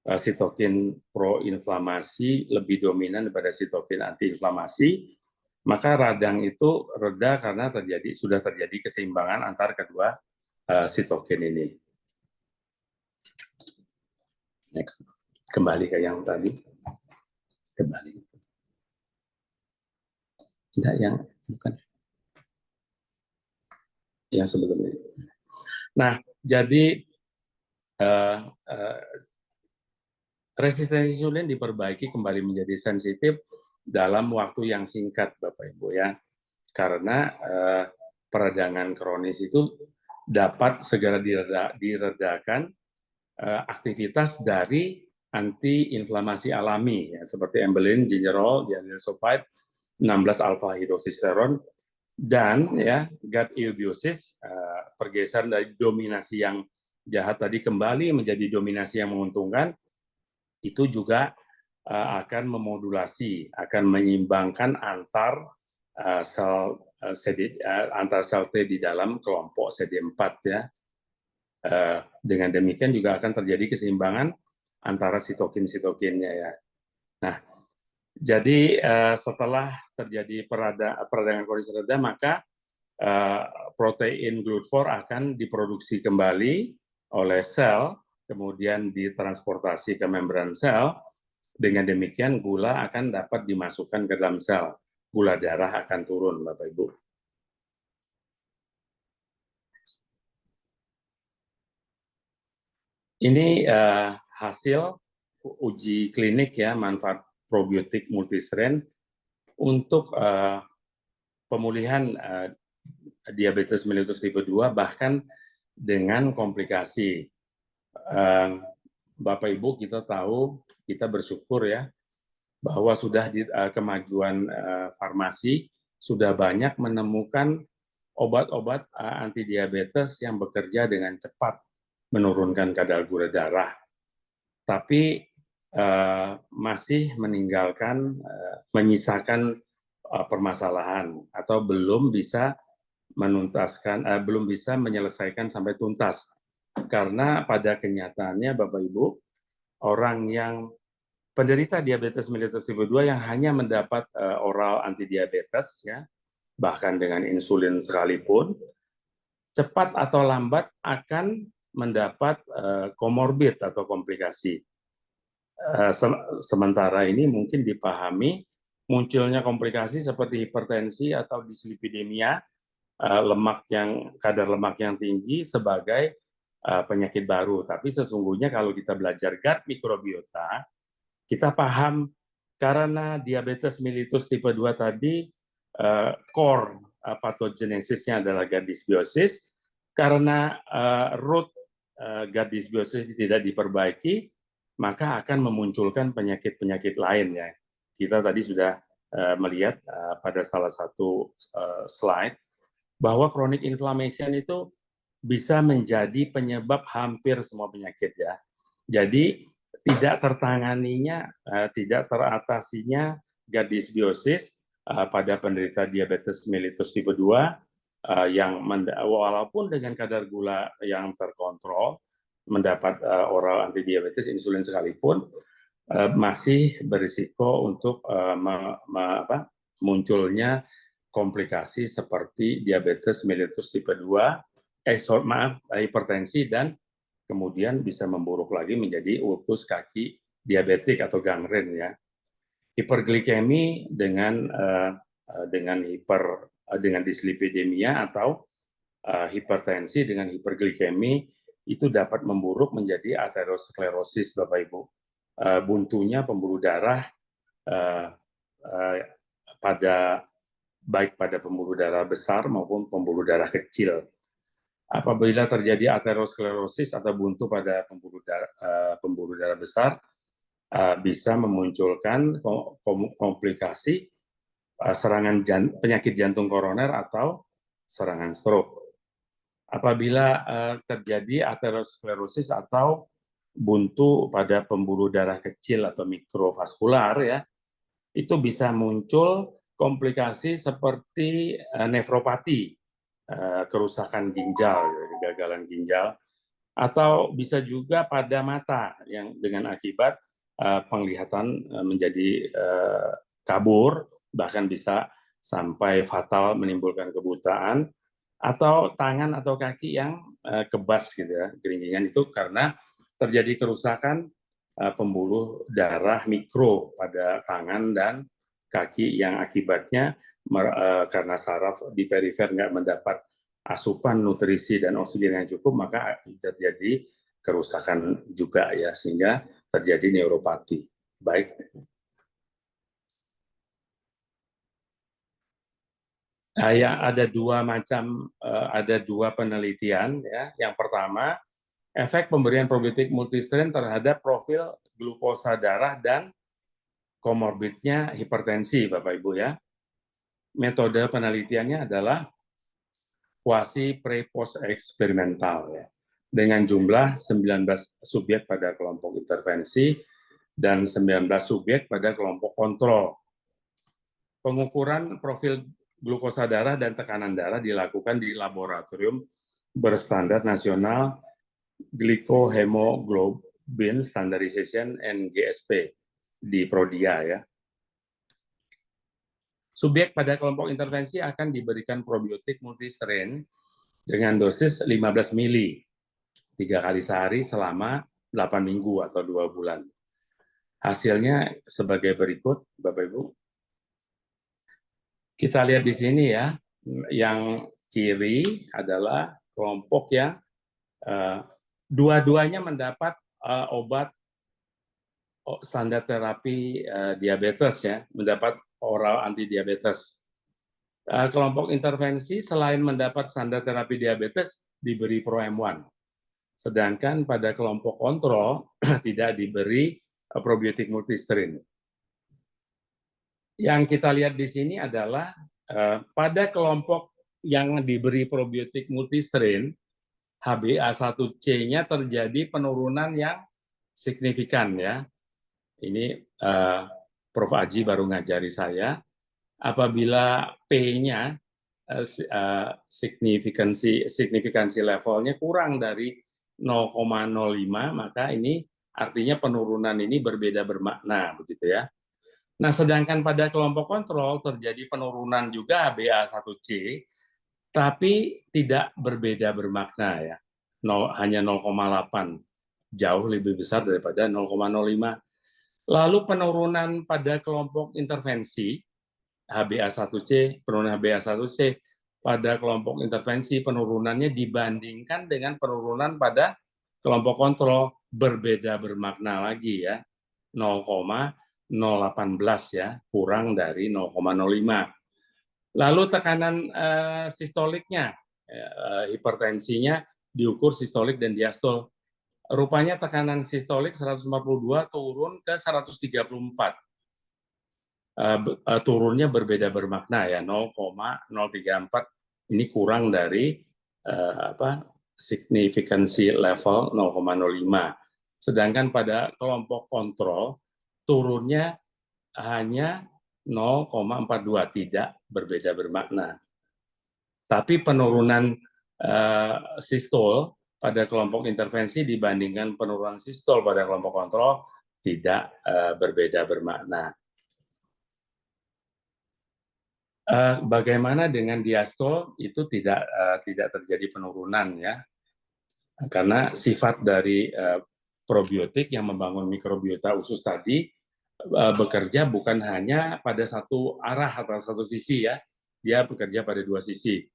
sitokin proinflamasi lebih dominan daripada sitokin antiinflamasi, maka radang itu reda karena sudah terjadi keseimbangan antar kedua sitokin ini. Next, kembali ke yang tadi. Kembali. Tidak yang bukan. Yang sebelumnya. Nah, jadi resistensi insulin diperbaiki kembali menjadi sensitif dalam waktu yang singkat, Bapak Ibu ya. Karena peradangan kronis itu dapat segera diredakan aktivitas dari antiinflamasi alami ya, seperti embelin, gingerol, dianyl sulfide, 16-alfa hidroksisteron, dan ya gut eubiosis, pergeseran dari dominasi yang jahat tadi kembali menjadi dominasi yang menguntungkan, itu juga akan memodulasi, akan menyeimbangkan antar sel T di dalam kelompok CD4 ya. Dengan demikian juga akan terjadi keseimbangan antara sitokin-sitokinnya ya. Nah, jadi setelah terjadi peradangan kronis reda, maka protein GLUT4 akan diproduksi kembali oleh sel, kemudian ditransportasi ke membran sel. Dengan demikian gula akan dapat dimasukkan ke dalam sel. Gula darah akan turun, Bapak Ibu. Ini hasil uji klinik ya, manfaat probiotik multistrain untuk pemulihan diabetes mellitus tipe 2 bahkan dengan komplikasi. Bapak Ibu, kita tahu, kita bersyukur ya bahwa sudah di kemajuan farmasi sudah banyak menemukan obat-obat anti diabetes yang bekerja dengan cepat menurunkan kadar gula darah. Tapi masih menyisakan permasalahan atau belum bisa menuntaskan, belum bisa menyelesaikan sampai tuntas. Karena pada kenyataannya Bapak Ibu, orang yang penderita diabetes mellitus tipe 2 yang hanya mendapat oral antidiabetes, ya, bahkan dengan insulin sekalipun, cepat atau lambat akan mendapat komorbid atau komplikasi. Sementara ini mungkin dipahami munculnya komplikasi seperti hipertensi atau dislipidemia, kadar lemak yang tinggi sebagai penyakit baru. Tapi sesungguhnya kalau kita belajar gut microbiota, kita paham karena diabetes mellitus tipe 2 tadi core pathogenesisnya adalah gut dysbiosis, karena root gut dysbiosis tidak diperbaiki, maka akan memunculkan penyakit-penyakit lain, ya. Kita tadi sudah melihat pada salah satu slide bahwa chronic inflammation itu bisa menjadi penyebab hampir semua penyakit, ya. Jadi tidak tertanganinya, tidak teratasinya gut dysbiosis pada penderita diabetes mellitus tipe 2 yang walaupun dengan kadar gula yang terkontrol, mendapat oral antidiabetes insulin sekalipun, masih berisiko untuk munculnya komplikasi seperti diabetes mellitus tipe 2, hipertensi, dan kemudian bisa memburuk lagi menjadi ulkus kaki diabetik atau gangren, ya. Hiperglikemi dengan dislipidemia atau hipertensi dengan hiperglikemi itu dapat memburuk menjadi aterosklerosis, Bapak Ibu. Buntunya pembuluh darah baik pada pembuluh darah besar maupun pembuluh darah kecil. Apabila terjadi aterosklerosis atau buntu pada pembuluh darah besar, bisa memunculkan komplikasi penyakit jantung koroner atau serangan stroke. Apabila terjadi aterosklerosis atau buntu pada pembuluh darah kecil atau mikrovaskular, ya, itu bisa muncul komplikasi seperti nefropati, kerusakan ginjal, kegagalan ginjal, atau bisa juga pada mata yang dengan akibat penglihatan menjadi kabur, bahkan bisa sampai fatal menimbulkan kebutaan, atau tangan atau kaki yang kebas, gitu ya, geringgingan, itu karena terjadi kerusakan pembuluh darah mikro pada tangan dan kaki yang akibatnya karena saraf di perifer nggak mendapat asupan nutrisi dan oksigen yang cukup, maka terjadi kerusakan juga, ya, sehingga terjadi neuropati. Baik. Ya, ada dua penelitian, ya. Yang pertama, efek pemberian probiotik multistrain terhadap profil glukosa darah dan komorbidnya hipertensi, Bapak Ibu, ya. Metode penelitiannya adalah kuasi pre-post eksperimental, ya, dengan jumlah 19 subjek pada kelompok intervensi dan 19 subjek pada kelompok kontrol. Pengukuran profil glukosa darah dan tekanan darah dilakukan di laboratorium berstandar nasional Glycohemoglobin Standardization and GSP di Prodia, ya. Subjek pada kelompok intervensi akan diberikan probiotik multistrain dengan dosis 15 mili 3 kali sehari selama 8 minggu atau 2 bulan. Hasilnya sebagai berikut, Bapak Ibu. Kita lihat di sini, ya, yang kiri adalah kelompok yang dua-duanya mendapat obat standar terapi diabetes, ya, mendapat oral antidiabetes. Kelompok intervensi selain mendapat standar terapi diabetes diberi Pro M1. Sedangkan pada kelompok kontrol tidak diberi probiotik multistrain. Yang kita lihat di sini adalah pada kelompok yang diberi probiotik multistrain, HbA1c-nya terjadi penurunan yang signifikan, ya. Ini Prof. Aji baru ngajari saya. Apabila P-nya signifikansi levelnya kurang dari 0,05, maka ini artinya penurunan ini berbeda bermakna, begitu ya. Nah, sedangkan pada kelompok kontrol terjadi penurunan juga HbA1c, tapi tidak berbeda bermakna ya. Hanya 0,8, jauh lebih besar daripada 0,05. Lalu penurunan pada kelompok intervensi HbA1c, penurunan HbA1c pada kelompok intervensi penurunannya dibandingkan dengan penurunan pada kelompok kontrol berbeda bermakna lagi ya, 0,018 ya, kurang dari 0,05. Lalu tekanan sistoliknya, hipertensinya diukur sistolik dan diastol. Rupanya tekanan sistolik 142 turun ke 134. Turunnya berbeda bermakna ya, 0,034 ini kurang dari signifikansi level 0,05. Sedangkan pada kelompok kontrol turunnya hanya 0,42, tidak berbeda bermakna. Tapi penurunan sistol pada kelompok intervensi dibandingkan penurunan sistol pada kelompok kontrol tidak berbeda bermakna. Bagaimana dengan diastol? Itu tidak terjadi penurunan ya, karena sifat dari probiotik yang membangun mikrobiota usus tadi bekerja bukan hanya pada satu arah atau satu sisi ya, dia bekerja pada dua sisi.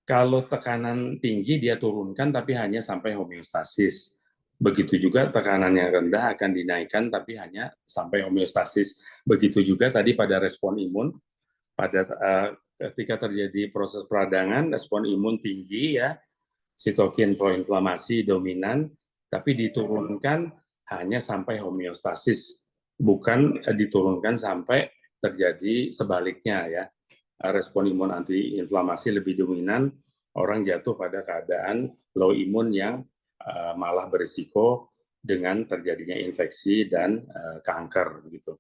Kalau tekanan tinggi dia turunkan tapi hanya sampai homeostasis. Begitu juga tekanan yang rendah akan dinaikkan tapi hanya sampai homeostasis. Begitu juga tadi pada respon imun, pada ketika terjadi proses peradangan, respon imun tinggi ya, sitokin proinflamasi dominan, tapi diturunkan hanya sampai homeostasis, bukan diturunkan sampai terjadi sebaliknya ya. Respon imun antiinflamasi lebih dominan, orang jatuh pada keadaan low imun yang malah berisiko dengan terjadinya infeksi dan kanker begitu.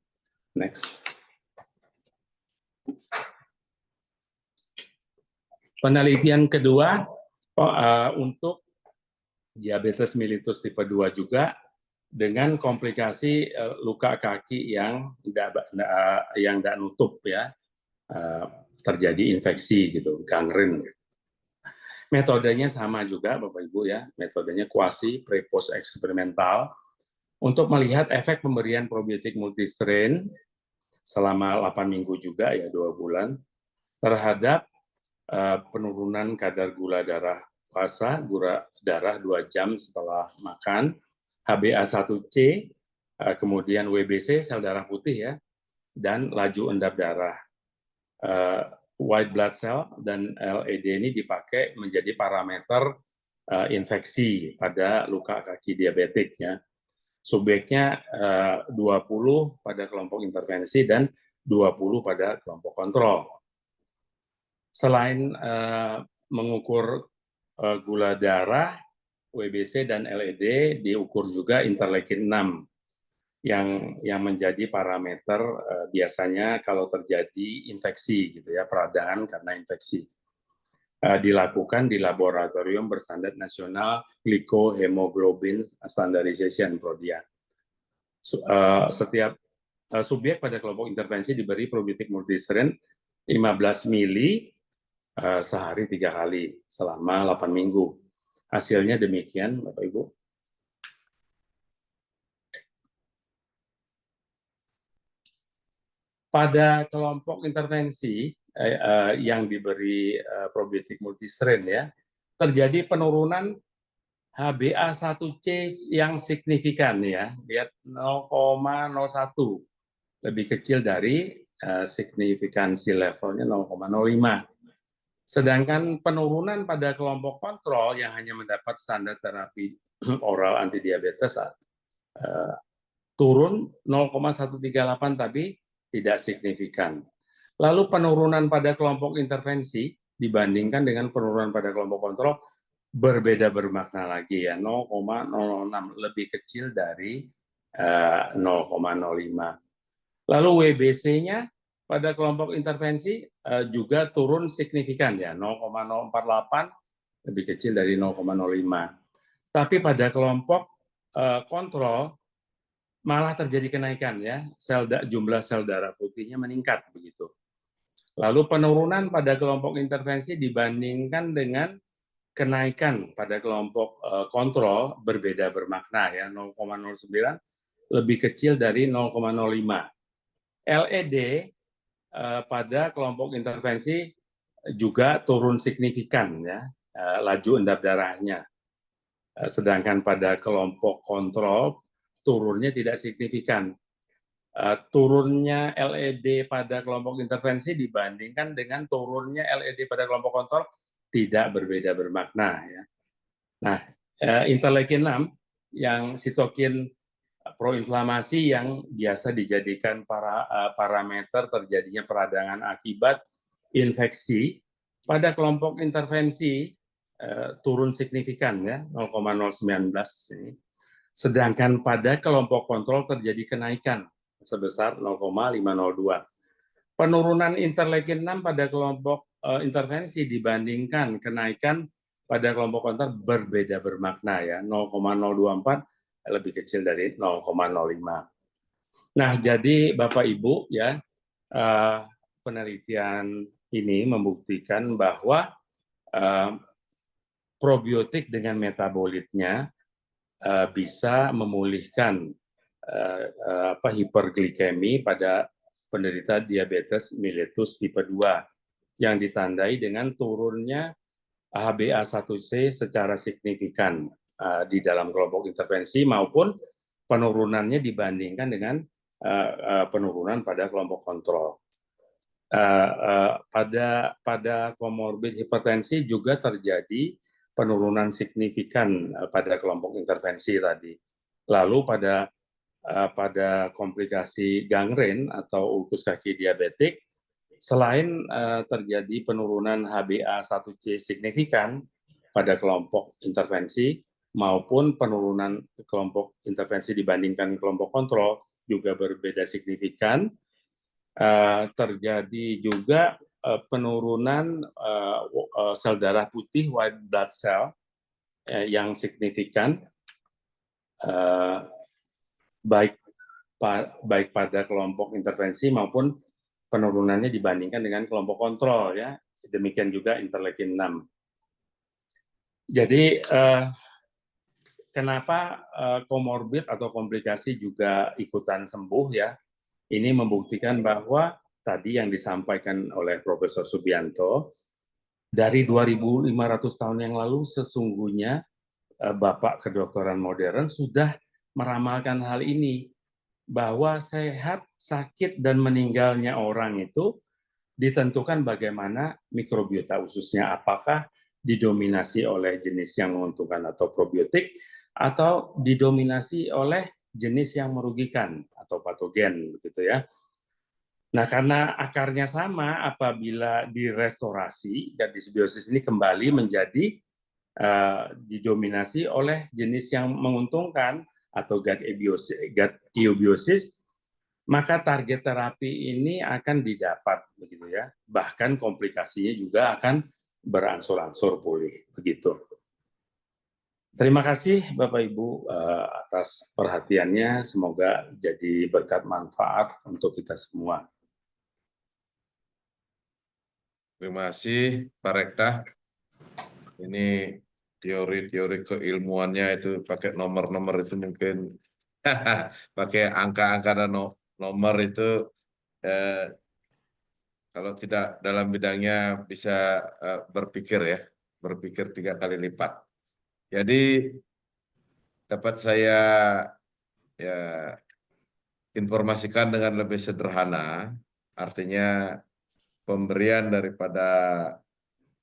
Next. Penelitian kedua untuk diabetes mellitus tipe 2 juga dengan komplikasi luka kaki yang tidak nutup ya, terjadi infeksi gitu, gangren. Metodenya sama juga Bapak Ibu ya, metodenya quasi pre-post eksperimental untuk melihat efek pemberian probiotik multistrain selama 8 minggu juga ya, 2 bulan terhadap penurunan kadar gula darah puasa, gula darah 2 jam setelah makan, HbA1c, kemudian WBC, sel darah putih ya, dan laju endap darah. White blood cell dan LED ini dipakai menjadi parameter infeksi pada luka kaki diabetik ya. Subjeknya 20 pada kelompok intervensi dan 20 pada kelompok kontrol. Selain mengukur gula darah, WBC dan LED, diukur juga interleukin 6 yang menjadi parameter biasanya kalau terjadi infeksi gitu ya, peradangan karena infeksi. Dilakukan di laboratorium berstandar nasional Glycohemoglobin Standardization PRODIA. Setiap subjek pada kelompok intervensi diberi probiotik multistrain 15 mili sehari 3 kali selama 8 minggu. Hasilnya demikian, Bapak Ibu. Pada kelompok intervensi yang diberi probiotik multistrain ya, terjadi penurunan HbA1c yang signifikan ya, lihat 0,01, lebih kecil dari signifikansi levelnya 0,05. Sedangkan penurunan pada kelompok kontrol yang hanya mendapat standar terapi oral antidiabetes turun 0,138 tapi tidak signifikan. Lalu penurunan pada kelompok intervensi dibandingkan dengan penurunan pada kelompok kontrol berbeda bermakna lagi ya, 0,06, lebih kecil dari 0,05. Lalu WBC-nya pada kelompok intervensi juga turun signifikan ya, 0,048, lebih kecil dari 0,05. Tapi pada kelompok kontrol malah terjadi kenaikan ya, jumlah sel darah putihnya meningkat begitu. Lalu penurunan pada kelompok intervensi dibandingkan dengan kenaikan pada kelompok kontrol berbeda bermakna ya, 0,09 lebih kecil dari 0,05. LED pada kelompok intervensi juga turun signifikan ya, laju endap darahnya. Sedangkan pada kelompok kontrol turunnya tidak signifikan. Turunnya LED pada kelompok intervensi dibandingkan dengan turunnya LED pada kelompok kontrol tidak berbeda bermakna ya. Nah, interleukin 6 yang sitokin proinflamasi yang biasa dijadikan parameter terjadinya peradangan akibat infeksi pada kelompok intervensi turun signifikan ya, 0,019 ini. Sedangkan pada kelompok kontrol terjadi kenaikan sebesar 0,502. Penurunan interleukin 6 pada kelompok intervensi dibandingkan kenaikan pada kelompok kontrol berbeda bermakna ya, 0,024 lebih kecil dari 0,05. Nah, jadi Bapak Ibu ya, penelitian ini membuktikan bahwa probiotik dengan metabolitnya bisa memulihkan hiperglikemi pada penderita diabetes mellitus tipe 2 yang ditandai dengan turunnya HbA1c secara signifikan di dalam kelompok intervensi maupun penurunannya dibandingkan dengan penurunan pada kelompok kontrol. Pada komorbid hipertensi juga terjadi penurunan signifikan pada kelompok intervensi tadi. Lalu pada komplikasi gangren atau ulkus kaki diabetik, selain terjadi penurunan HbA1c signifikan pada kelompok intervensi maupun penurunan kelompok intervensi dibandingkan kelompok kontrol juga berbeda signifikan, terjadi juga penurunan sel darah putih white blood cell yang signifikan, baik pada kelompok intervensi maupun penurunannya dibandingkan dengan kelompok kontrol ya. Demikian juga interleukin 6. Jadi kenapa komorbid atau komplikasi juga ikutan sembuh ya? Ini membuktikan bahwa tadi yang disampaikan oleh Profesor Subianto, dari 2.500 tahun yang lalu sesungguhnya Bapak kedokteran modern sudah meramalkan hal ini, bahwa sehat, sakit, dan meninggalnya orang itu ditentukan bagaimana mikrobiota ususnya, apakah didominasi oleh jenis yang menguntungkan atau probiotik, atau didominasi oleh jenis yang merugikan atau patogen, begitu ya. Nah, karena akarnya sama, apabila direstorasi, dan disbiosis ini kembali menjadi didominasi oleh jenis yang menguntungkan atau gut eubiosis, maka target terapi ini akan didapat, begitu ya. Bahkan komplikasinya juga akan berangsur-angsur pulih, begitu. Terima kasih Bapak Ibu atas perhatiannya. Semoga jadi berkat manfaat untuk kita semua. Terima kasih Pak Rekta. Ini teori-teori keilmuannya itu pakai nomor-nomor itu mungkin pakai angka-angka dan nomor itu kalau tidak dalam bidangnya bisa berpikir 3 kali lipat. Jadi dapat saya ya informasikan dengan lebih sederhana, artinya pemberian daripada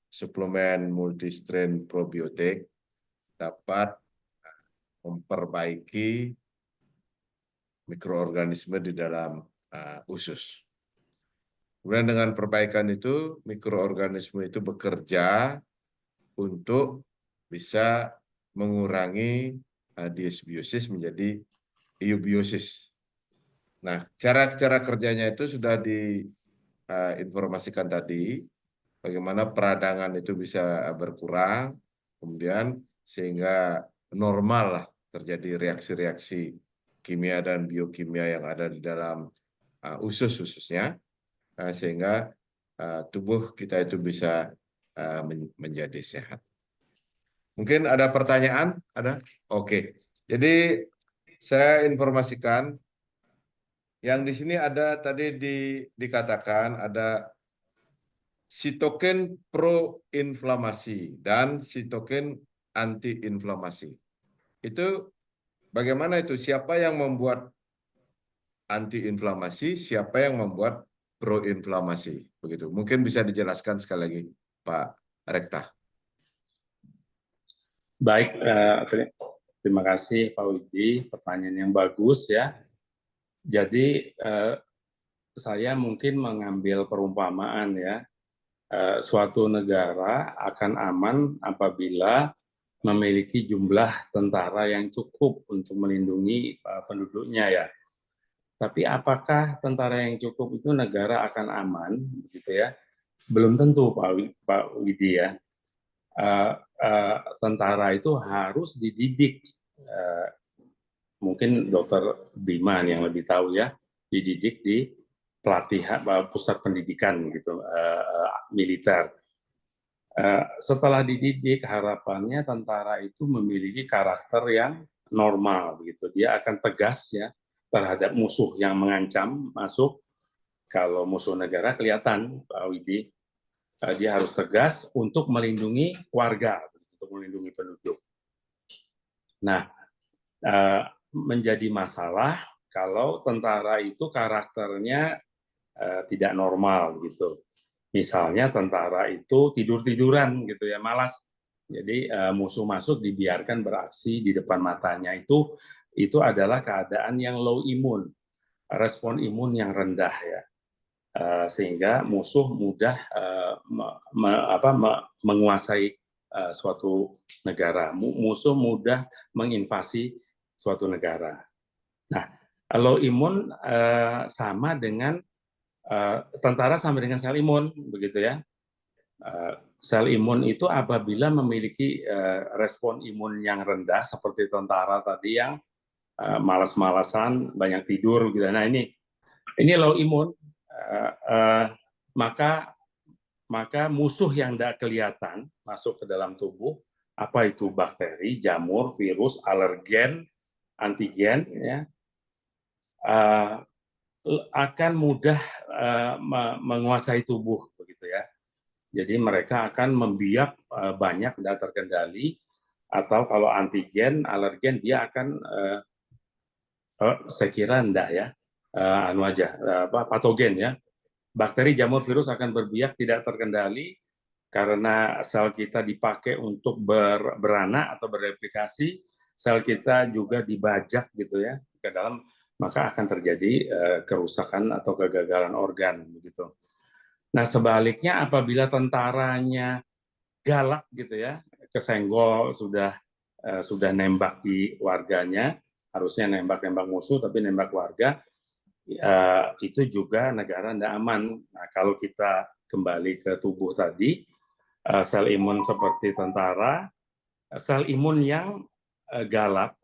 suplemen multistrain probiotik dapat memperbaiki mikroorganisme di dalam usus. Kemudian dengan perbaikan itu, mikroorganisme itu bekerja untuk bisa mengurangi dysbiosis menjadi eubiosis. Nah, cara kerjanya itu sudah diinformasikan tadi, bagaimana peradangan itu bisa berkurang, kemudian sehingga normal lah terjadi reaksi-reaksi kimia dan biokimia yang ada di dalam usus khususnya, sehingga tubuh kita itu bisa menjadi sehat. Mungkin ada pertanyaan? Ada? Oke. Jadi saya informasikan yang di sini ada tadi dikatakan ada sitokin proinflamasi dan sitokin antiinflamasi. Itu bagaimana itu? Siapa yang membuat antiinflamasi, siapa yang membuat proinflamasi? Begitu. Mungkin bisa dijelaskan sekali lagi, Pak Rekta. Baik, terima kasih Pak Widi, pertanyaan yang bagus ya. Jadi saya mungkin mengambil perumpamaan ya, suatu negara akan aman apabila memiliki jumlah tentara yang cukup untuk melindungi penduduknya ya. Tapi apakah tentara yang cukup itu negara akan aman, gitu ya? Belum tentu Pak Widi ya. Tentara itu harus dididik. Mungkin Dokter Biman yang lebih tahu ya, dididik di pelatihan pusat pendidikan gitu, militer. Setelah dididik, harapannya tentara itu memiliki karakter yang normal begitu. Dia akan tegas ya terhadap musuh yang mengancam masuk. Kalau musuh negara kelihatan Pak Widi, dia harus tegas untuk melindungi warga, untuk melindungi penduduk. Nah, menjadi masalah kalau tentara itu karakternya tidak normal gitu. Misalnya tentara itu tidur-tiduran gitu ya, malas. Jadi musuh masuk dibiarkan beraksi di depan matanya. Itu adalah keadaan yang low imun, respon imun yang rendah ya. Sehingga musuh mudah menguasai suatu negara. Musuh mudah menginvasi suatu negara. Nah, low imun sama dengan tentara sama dengan sel imun, begitu ya. Sel imun itu apabila memiliki respon imun yang rendah, seperti tentara tadi yang malas-malasan, banyak tidur, gitu. Nah ini low imun, maka musuh yang tidak kelihatan masuk ke dalam tubuh, apa itu bakteri, jamur, virus, alergen, antigen, ya, akan mudah menguasai tubuh, begitu ya. Jadi mereka akan membiak banyak tidak terkendali, atau kalau antigen, alergen dia akan, saya kira enggak ya, patogen ya. Bakteri, jamur, virus akan berbiak tidak terkendali karena sel kita dipakai untuk beranak atau bereplikasi, sel kita juga dibajak gitu ya ke dalam, maka akan terjadi kerusakan atau kegagalan organ begitu. Nah, sebaliknya apabila tentaranya galak gitu ya, kesenggol sudah nembak di warganya, harusnya nembak musuh tapi nembak warga, itu juga negara tidak aman. Nah, kalau kita kembali ke tubuh tadi, sel imun seperti tentara, sel imun yang galak,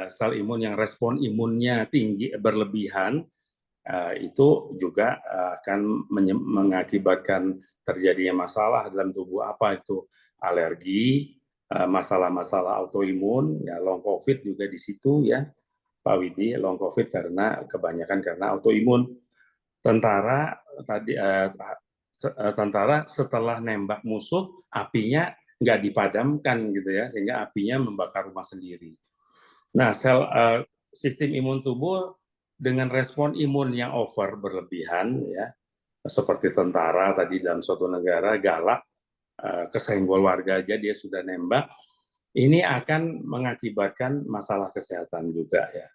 sel imun yang respon imunnya tinggi berlebihan, itu juga akan mengakibatkan terjadinya masalah dalam tubuh, apa itu alergi, masalah-masalah autoimun, ya long COVID juga di situ ya Pak Widi, long COVID kebanyakan karena autoimun. Tentara setelah nembak musuh, apinya nggak dipadamkan gitu ya, sehingga apinya membakar rumah sendiri. Nah, sistem imun tubuh dengan respon imun yang over berlebihan ya, seperti tentara tadi dalam suatu negara galak, kesenggol warga aja dia sudah nembak, ini akan mengakibatkan masalah kesehatan juga ya.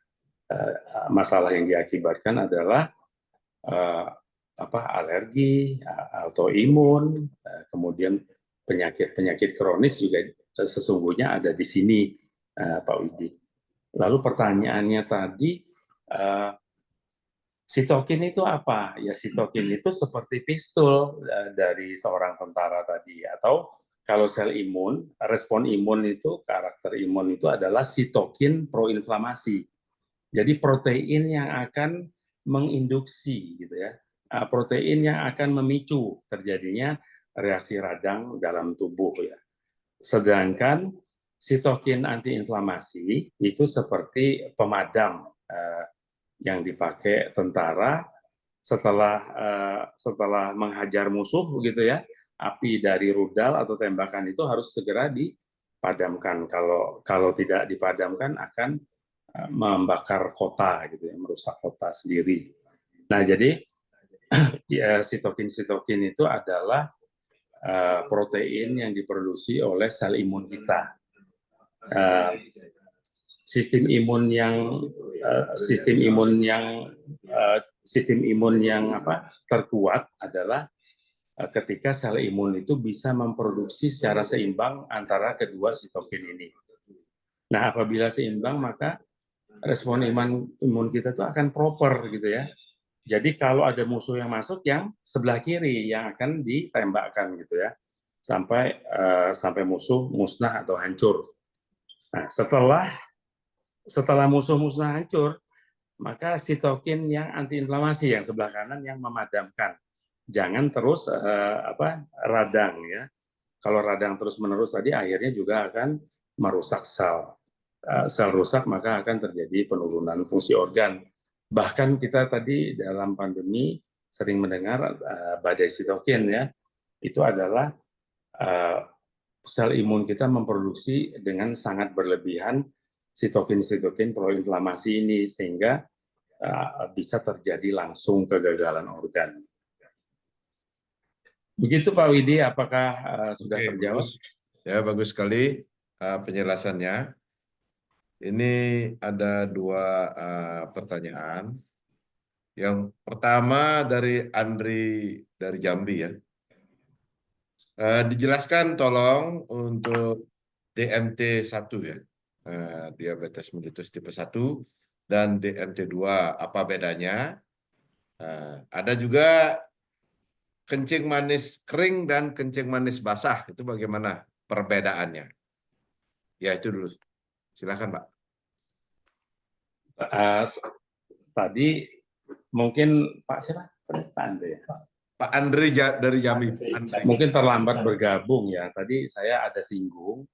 Masalah yang diakibatkan adalah alergi, autoimun, kemudian penyakit kronis juga sesungguhnya ada di sini, Pak Widi. Lalu pertanyaannya tadi, sitokin itu apa? Ya sitokin itu seperti pistol dari seorang tentara tadi. Atau kalau sel imun, respon imun itu, karakter imun itu adalah sitokin proinflamasi. Jadi protein yang akan menginduksi gitu ya. Protein yang akan memicu terjadinya reaksi radang dalam tubuh ya. Sedangkan sitokin antiinflamasi itu seperti pemadam yang dipakai tentara setelah menghajar musuh begitu ya. Api dari rudal atau tembakan itu harus segera dipadamkan. Kalau tidak dipadamkan akan membakar kota gitu ya, merusak kota sendiri. Nah, jadi ya, sitokin itu adalah protein yang diproduksi oleh sel imun kita. Sistem imun yang terkuat adalah ketika sel imun itu bisa memproduksi secara seimbang antara kedua sitokin ini. Nah, apabila seimbang maka respon imun kita itu akan proper gitu ya. Jadi kalau ada musuh yang masuk, yang sebelah kiri yang akan ditembakkan gitu ya, sampai musuh musnah atau hancur. Nah, setelah musuh musnah hancur, maka sitokin yang antiinflamasi yang sebelah kanan yang memadamkan. Jangan terus radang ya. Kalau radang terus-menerus tadi akhirnya juga akan merusak sel. Sel rusak maka akan terjadi penurunan fungsi organ. Bahkan kita tadi dalam pandemi sering mendengar badai sitokin ya. Itu adalah sel imun kita memproduksi dengan sangat berlebihan sitokin proinflamasi ini sehingga bisa terjadi langsung kegagalan organ. Begitu Pak Widi, apakah sudah terjawab? Bagus. Ya, bagus sekali penjelasannya. Ini ada dua pertanyaan. Yang pertama dari Andri dari Jambi ya. Dijelaskan tolong untuk DMT1 ya. Diabetes mellitus tipe 1 dan DMT2 apa bedanya? Ada juga kencing manis kering dan kencing manis basah, itu bagaimana perbedaannya? Ya itu dulu. Silakan Pak. Tadi mungkin Pak siapa? Pak Andre ya? Pak Andre dari Jambi. Mungkin terlambat bergabung ya. Tadi saya ada singgung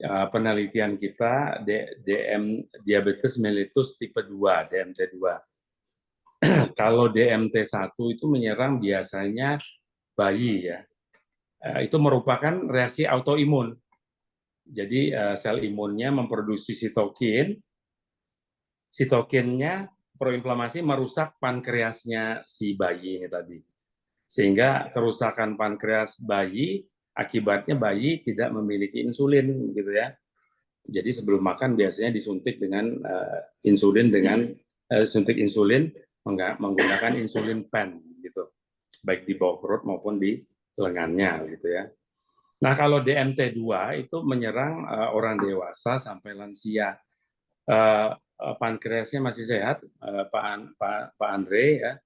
penelitian kita diabetes mellitus tipe 2, DMT2. Kalau DMT1 itu menyerang biasanya bayi ya. Itu merupakan reaksi autoimun. Jadi sel imunnya memproduksi sitokin, sitokinnya proinflamasi merusak pankreasnya si bayi ini tadi. Sehingga kerusakan pankreas bayi akibatnya bayi tidak memiliki insulin gitu ya. Jadi sebelum makan biasanya disuntik dengan suntik insulin menggunakan insulin pen gitu. Baik di bawah perut maupun di lengannya gitu ya. Nah, kalau DMT2 itu menyerang orang dewasa sampai lansia. Pankreasnya masih sehat, Pak Andre ya,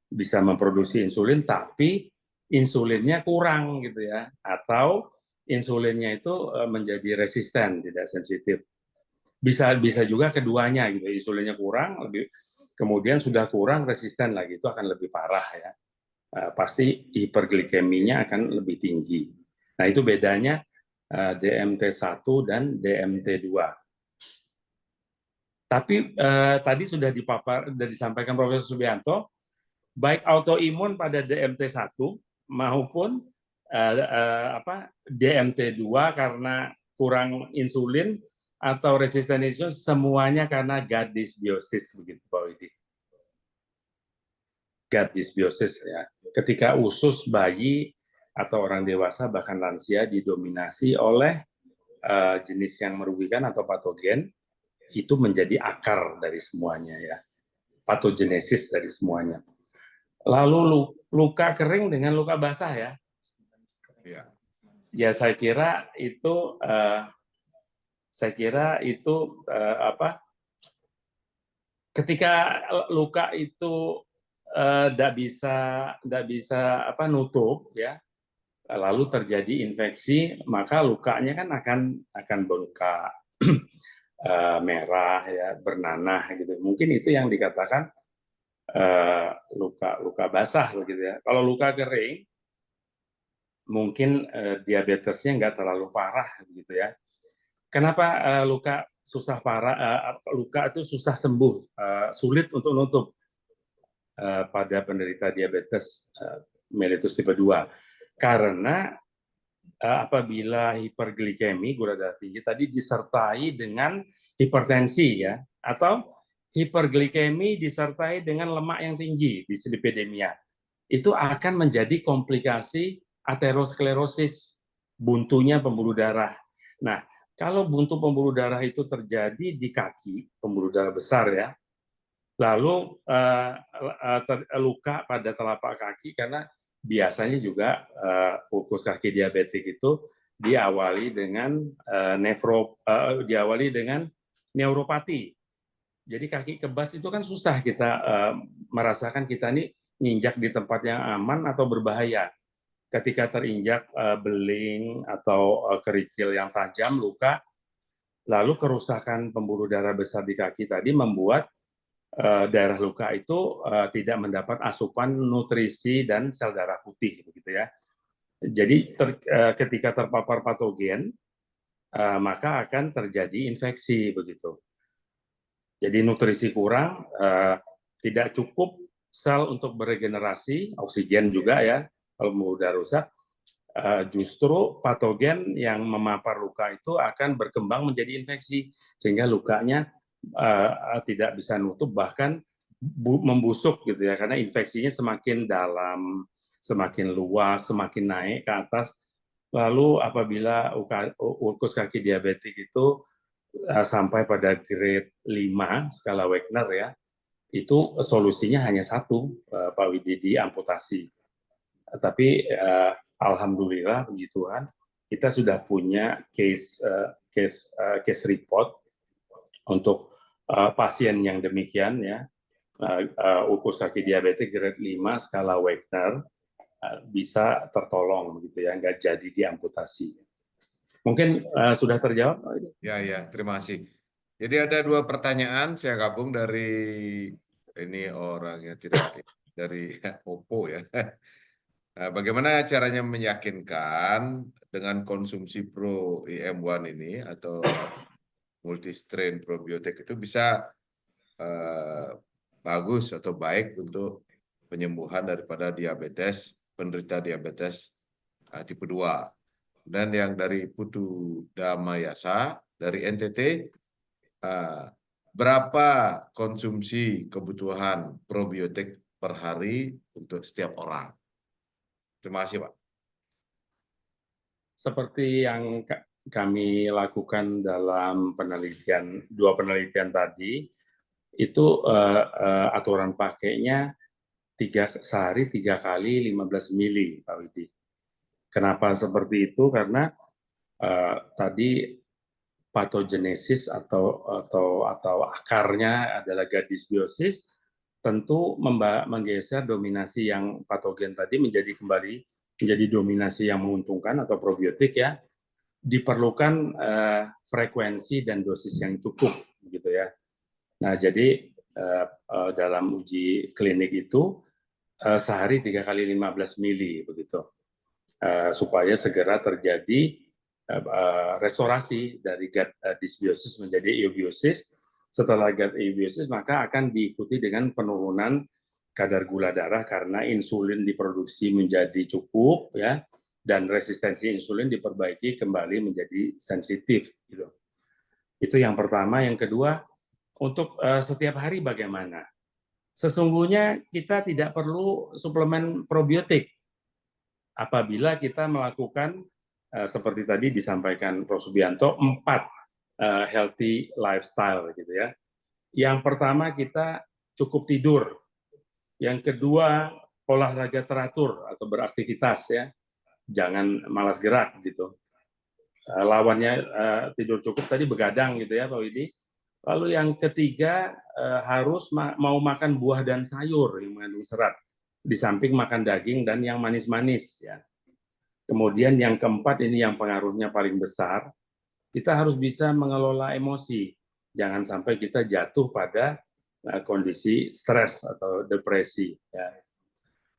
bisa memproduksi insulin, tapi insulinnya kurang gitu ya, atau insulinnya itu menjadi resisten, tidak sensitif. Bisa juga keduanya gitu, insulinnya kurang, kemudian sudah kurang resisten lagi, itu akan lebih parah ya. Pasti hiperglikeminya akan lebih tinggi. Nah, itu bedanya DMT1 dan DMT2. Tapi tadi sudah disampaikan Profesor Subianto, baik autoimun pada DMT1 maupun DMT2 karena kurang insulin atau resisten insulin, semuanya karena gut dysbiosis begitu Pak Widi. Gut dysbiosis ya. Ketika usus bayi atau orang dewasa bahkan lansia didominasi oleh jenis yang merugikan atau patogen, itu menjadi akar dari semuanya ya. Patogenesis dari semuanya. Lalu luka kering dengan luka basah ya. Ya saya kira itu ketika luka itu tidak bisa nutup ya, lalu terjadi infeksi, maka lukanya kan akan bengkak, merah ya, bernanah gitu. Mungkin itu yang dikatakan luka basah begitu ya. Kalau luka kering mungkin diabetesnya nggak terlalu parah begitu ya. Kenapa luka itu susah sembuh, sulit untuk nutup pada penderita diabetes mellitus tipe 2? Karena apabila hiperglikemi, gula darah tinggi tadi disertai dengan hipertensi ya, atau hiperglikemi disertai dengan lemak yang tinggi, dislipidemia, itu akan menjadi komplikasi aterosklerosis, buntunya pembuluh darah. Nah, kalau buntu pembuluh darah itu terjadi di kaki, pembuluh darah besar ya, lalu luka pada telapak kaki, karena biasanya juga ulkus kaki diabetik itu diawali dengan neuropati. Jadi kaki kebas itu kan susah kita merasakan kita ini nginjak di tempat yang aman atau berbahaya. Ketika terinjak beling atau kerikil yang tajam, luka, lalu kerusakan pembuluh darah besar di kaki tadi membuat daerah luka itu tidak mendapat asupan nutrisi dan sel darah putih, begitu ya. Jadi ketika terpapar patogen, maka akan terjadi infeksi begitu. Jadi nutrisi kurang, tidak cukup sel untuk beregenerasi, oksigen juga ya, kalau udah rusak, justru patogen yang memapar luka itu akan berkembang menjadi infeksi, sehingga lukanya tidak bisa nutup, bahkan membusuk gitu ya, karena infeksinya semakin dalam, semakin luas, semakin naik ke atas. Lalu apabila ulkus kaki diabetik itu sampai pada grade 5 skala Wegner ya, itu solusinya hanya satu, Pak Widi, diamputasi. Tapi alhamdulillah puji Tuhan kita sudah punya case report untuk pasien yang demikian ya, ulkus kaki diabetik grade 5 skala Wegner bisa tertolong begitu ya, nggak jadi diamputasi. Mungkin sudah terjawab? Ya, terima kasih. Jadi ada dua pertanyaan saya gabung dari ini orang yang tidak dari Oppo ya. Nah, bagaimana caranya meyakinkan dengan konsumsi Pro IM1 ini atau multi-strain probiotik itu bisa bagus atau baik untuk penyembuhan daripada diabetes, penderita diabetes tipe 2. Dan yang dari Putu Damayasa dari NTT, berapa konsumsi kebutuhan probiotik per hari untuk setiap orang? Terima kasih, Pak. Seperti yang kami lakukan dalam dua penelitian tadi, itu aturan pakainya sehari 3 kali 15 mili, Pak Widi. Kenapa seperti itu? Karena tadi patogenesis atau akarnya adalah gut dysbiosis, tentu menggeser dominasi yang patogen tadi menjadi dominasi yang menguntungkan atau probiotik ya. Diperlukan frekuensi dan dosis yang cukup gitu ya. Nah, jadi dalam uji klinik itu sehari 3 kali 15 mili begitu. Supaya segera terjadi restorasi dari gut dysbiosis menjadi eubiosis. Setelah gut eubiosis maka akan diikuti dengan penurunan kadar gula darah karena insulin diproduksi menjadi cukup ya, dan resistensi insulin diperbaiki kembali menjadi sensitif gitu. Itu yang pertama. Yang kedua, untuk setiap hari bagaimana? Sesungguhnya kita tidak perlu suplemen probiotik apabila kita melakukan seperti tadi disampaikan Prof. Subianto, 4 healthy lifestyle gitu ya. Yang pertama, kita cukup tidur. Yang kedua, olahraga teratur atau beraktivitas ya. Jangan malas gerak gitu. Lawannya tidur cukup tadi begadang gitu ya Pak Widi. Lalu yang ketiga, harus mau makan buah dan sayur yang mengandung serat, di samping makan daging dan yang manis-manis ya. Kemudian yang keempat, ini yang pengaruhnya paling besar, kita harus bisa mengelola emosi. Jangan sampai kita jatuh pada kondisi stres atau depresi ya.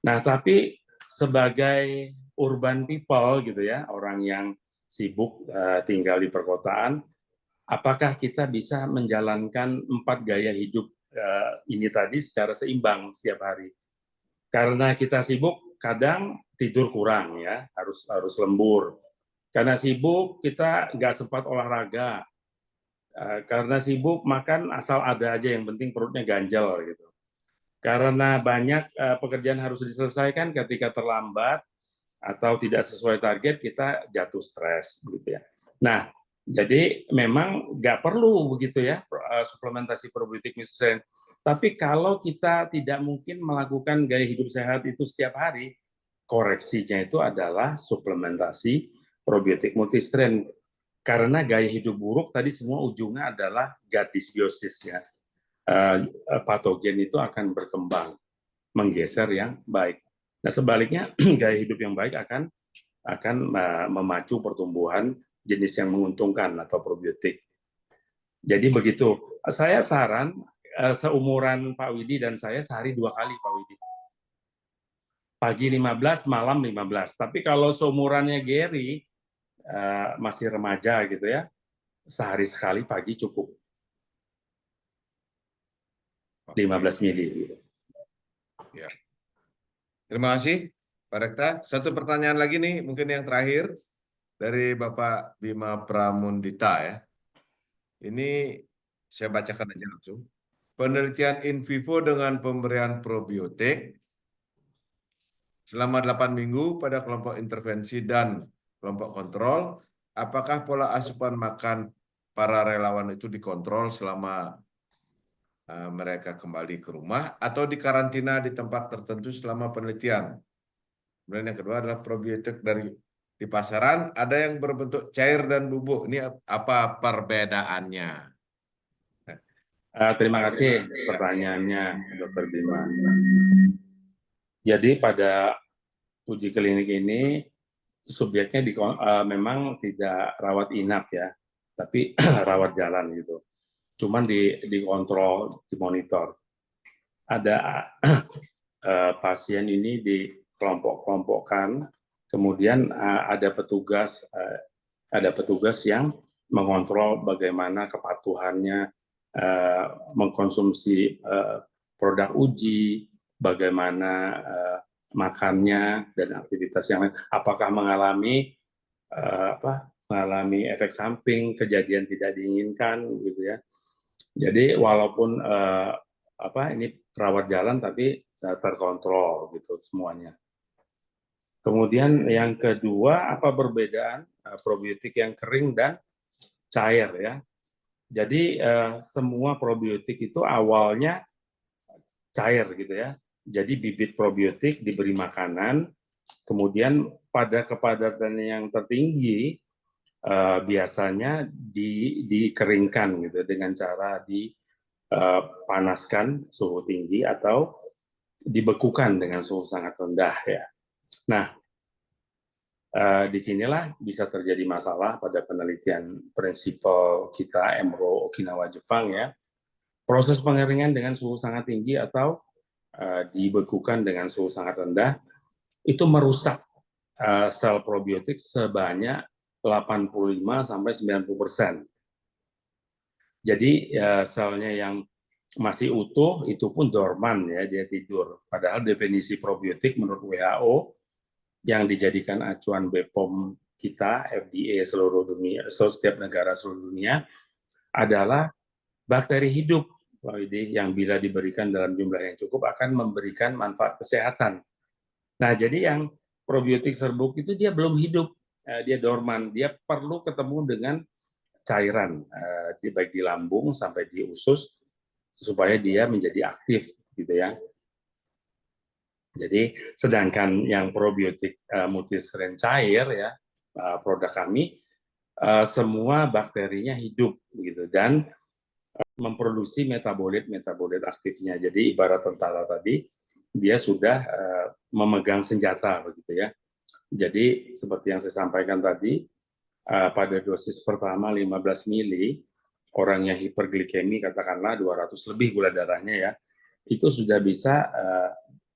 Nah, tapi sebagai urban people gitu ya, orang yang sibuk tinggal di perkotaan, apakah kita bisa menjalankan 4 gaya hidup ini tadi secara seimbang setiap hari? Karena kita sibuk, kadang tidur kurang ya, harus lembur. Karena sibuk, kita nggak sempat olahraga. Karena sibuk, makan asal ada aja, yang penting perutnya ganjal gitu. Karena banyak pekerjaan harus diselesaikan, ketika terlambat atau tidak sesuai target, kita jatuh stres gitu ya. Nah, jadi memang nggak perlu begitu ya suplementasi probiotik nutrisen. Tapi kalau kita tidak mungkin melakukan gaya hidup sehat itu setiap hari, koreksinya itu adalah suplementasi probiotik multistrain. Karena gaya hidup buruk tadi semua ujungnya adalah gut dysbiosis ya. Patogen itu akan berkembang, menggeser yang baik. Nah, sebaliknya gaya hidup yang baik akan memacu pertumbuhan jenis yang menguntungkan atau probiotik. Jadi begitu. Saya saran seumuran Pak Widi dan saya sehari 2 kali Pak Widi. Pagi 15, malam 15. Tapi kalau seumurannya Gary masih remaja gitu ya, sehari sekali pagi cukup. 15 mili. Gitu. Ya. Terima kasih, Pak Rekta. Satu pertanyaan lagi nih, mungkin yang terakhir dari Bapak Bima Pramundita ya. Ini saya bacakan aja langsung. Penelitian in vivo dengan pemberian probiotik selama 8 minggu pada kelompok intervensi dan kelompok kontrol, apakah pola asupan makan para relawan itu dikontrol selama mereka kembali ke rumah atau dikarantina di tempat tertentu selama penelitian? Kemudian yang kedua adalah probiotik di pasaran, ada yang berbentuk cair dan bubuk. Ini apa perbedaannya? Terima kasih pertanyaannya, Dr. Bima. Jadi pada uji klinik ini subjeknya memang tidak rawat inap ya, tapi rawat jalan gitu. Cuman dikontrol, dimonitor. Ada pasien ini dikelompok-kelompokkan, kemudian ada petugas yang mengontrol bagaimana kepatuhannya mengkonsumsi produk uji, bagaimana makannya dan aktivitas yang lain, apakah mengalami efek samping, kejadian tidak diinginkan gitu ya. Jadi walaupun ini rawat jalan tapi terkontrol gitu semuanya. Kemudian yang kedua, apa perbedaan probiotik yang kering dan cair ya. Jadi semua probiotik itu awalnya cair gitu ya. Jadi bibit probiotik diberi makanan, kemudian pada kepadatan yang tertinggi biasanya dikeringkan gitu dengan cara dipanaskan suhu tinggi atau dibekukan dengan suhu sangat rendah ya. Nah, disinilah bisa terjadi masalah pada penelitian prinsipal kita Emro Okinawa Jepang ya. Proses pengeringan dengan suhu sangat tinggi atau dibekukan dengan suhu sangat rendah itu merusak sel probiotik sebanyak 85-90%. Jadi selnya yang masih utuh itu pun dorman ya, dia tidur. Padahal definisi probiotik menurut WHO yang dijadikan acuan BPOM kita, FDA seluruh dunia, setiap negara seluruh dunia adalah bakteri hidup yang bila diberikan dalam jumlah yang cukup akan memberikan manfaat kesehatan. Nah, jadi yang probiotik serbuk itu dia belum hidup, dia dorman, dia perlu ketemu dengan cairan baik di lambung sampai di usus supaya dia menjadi aktif gitu ya. Jadi sedangkan yang probiotik multistrain cair ya, produk kami semua bakterinya hidup gitu, dan memproduksi metabolit aktifnya. Jadi ibarat tentara tadi, dia sudah memegang senjata begitu ya. Jadi seperti yang saya sampaikan tadi, pada dosis pertama 15 mili, orang yang hiperglikemi katakanlah 200 lebih gula darahnya ya, itu sudah bisa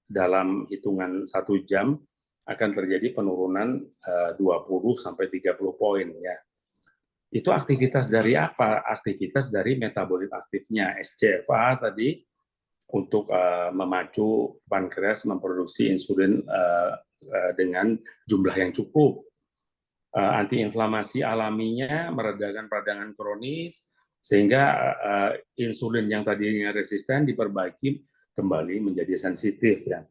dalam hitungan 1 jam akan terjadi penurunan 20 sampai 30 poin ya. Itu aktivitas dari apa? Aktivitas dari metabolit aktifnya SCFA tadi untuk memacu pankreas memproduksi insulin dengan jumlah yang cukup. Antiinflamasi alaminya meredakan peradangan kronis sehingga insulin yang tadinya resisten diperbaiki kembali menjadi sensitif ya.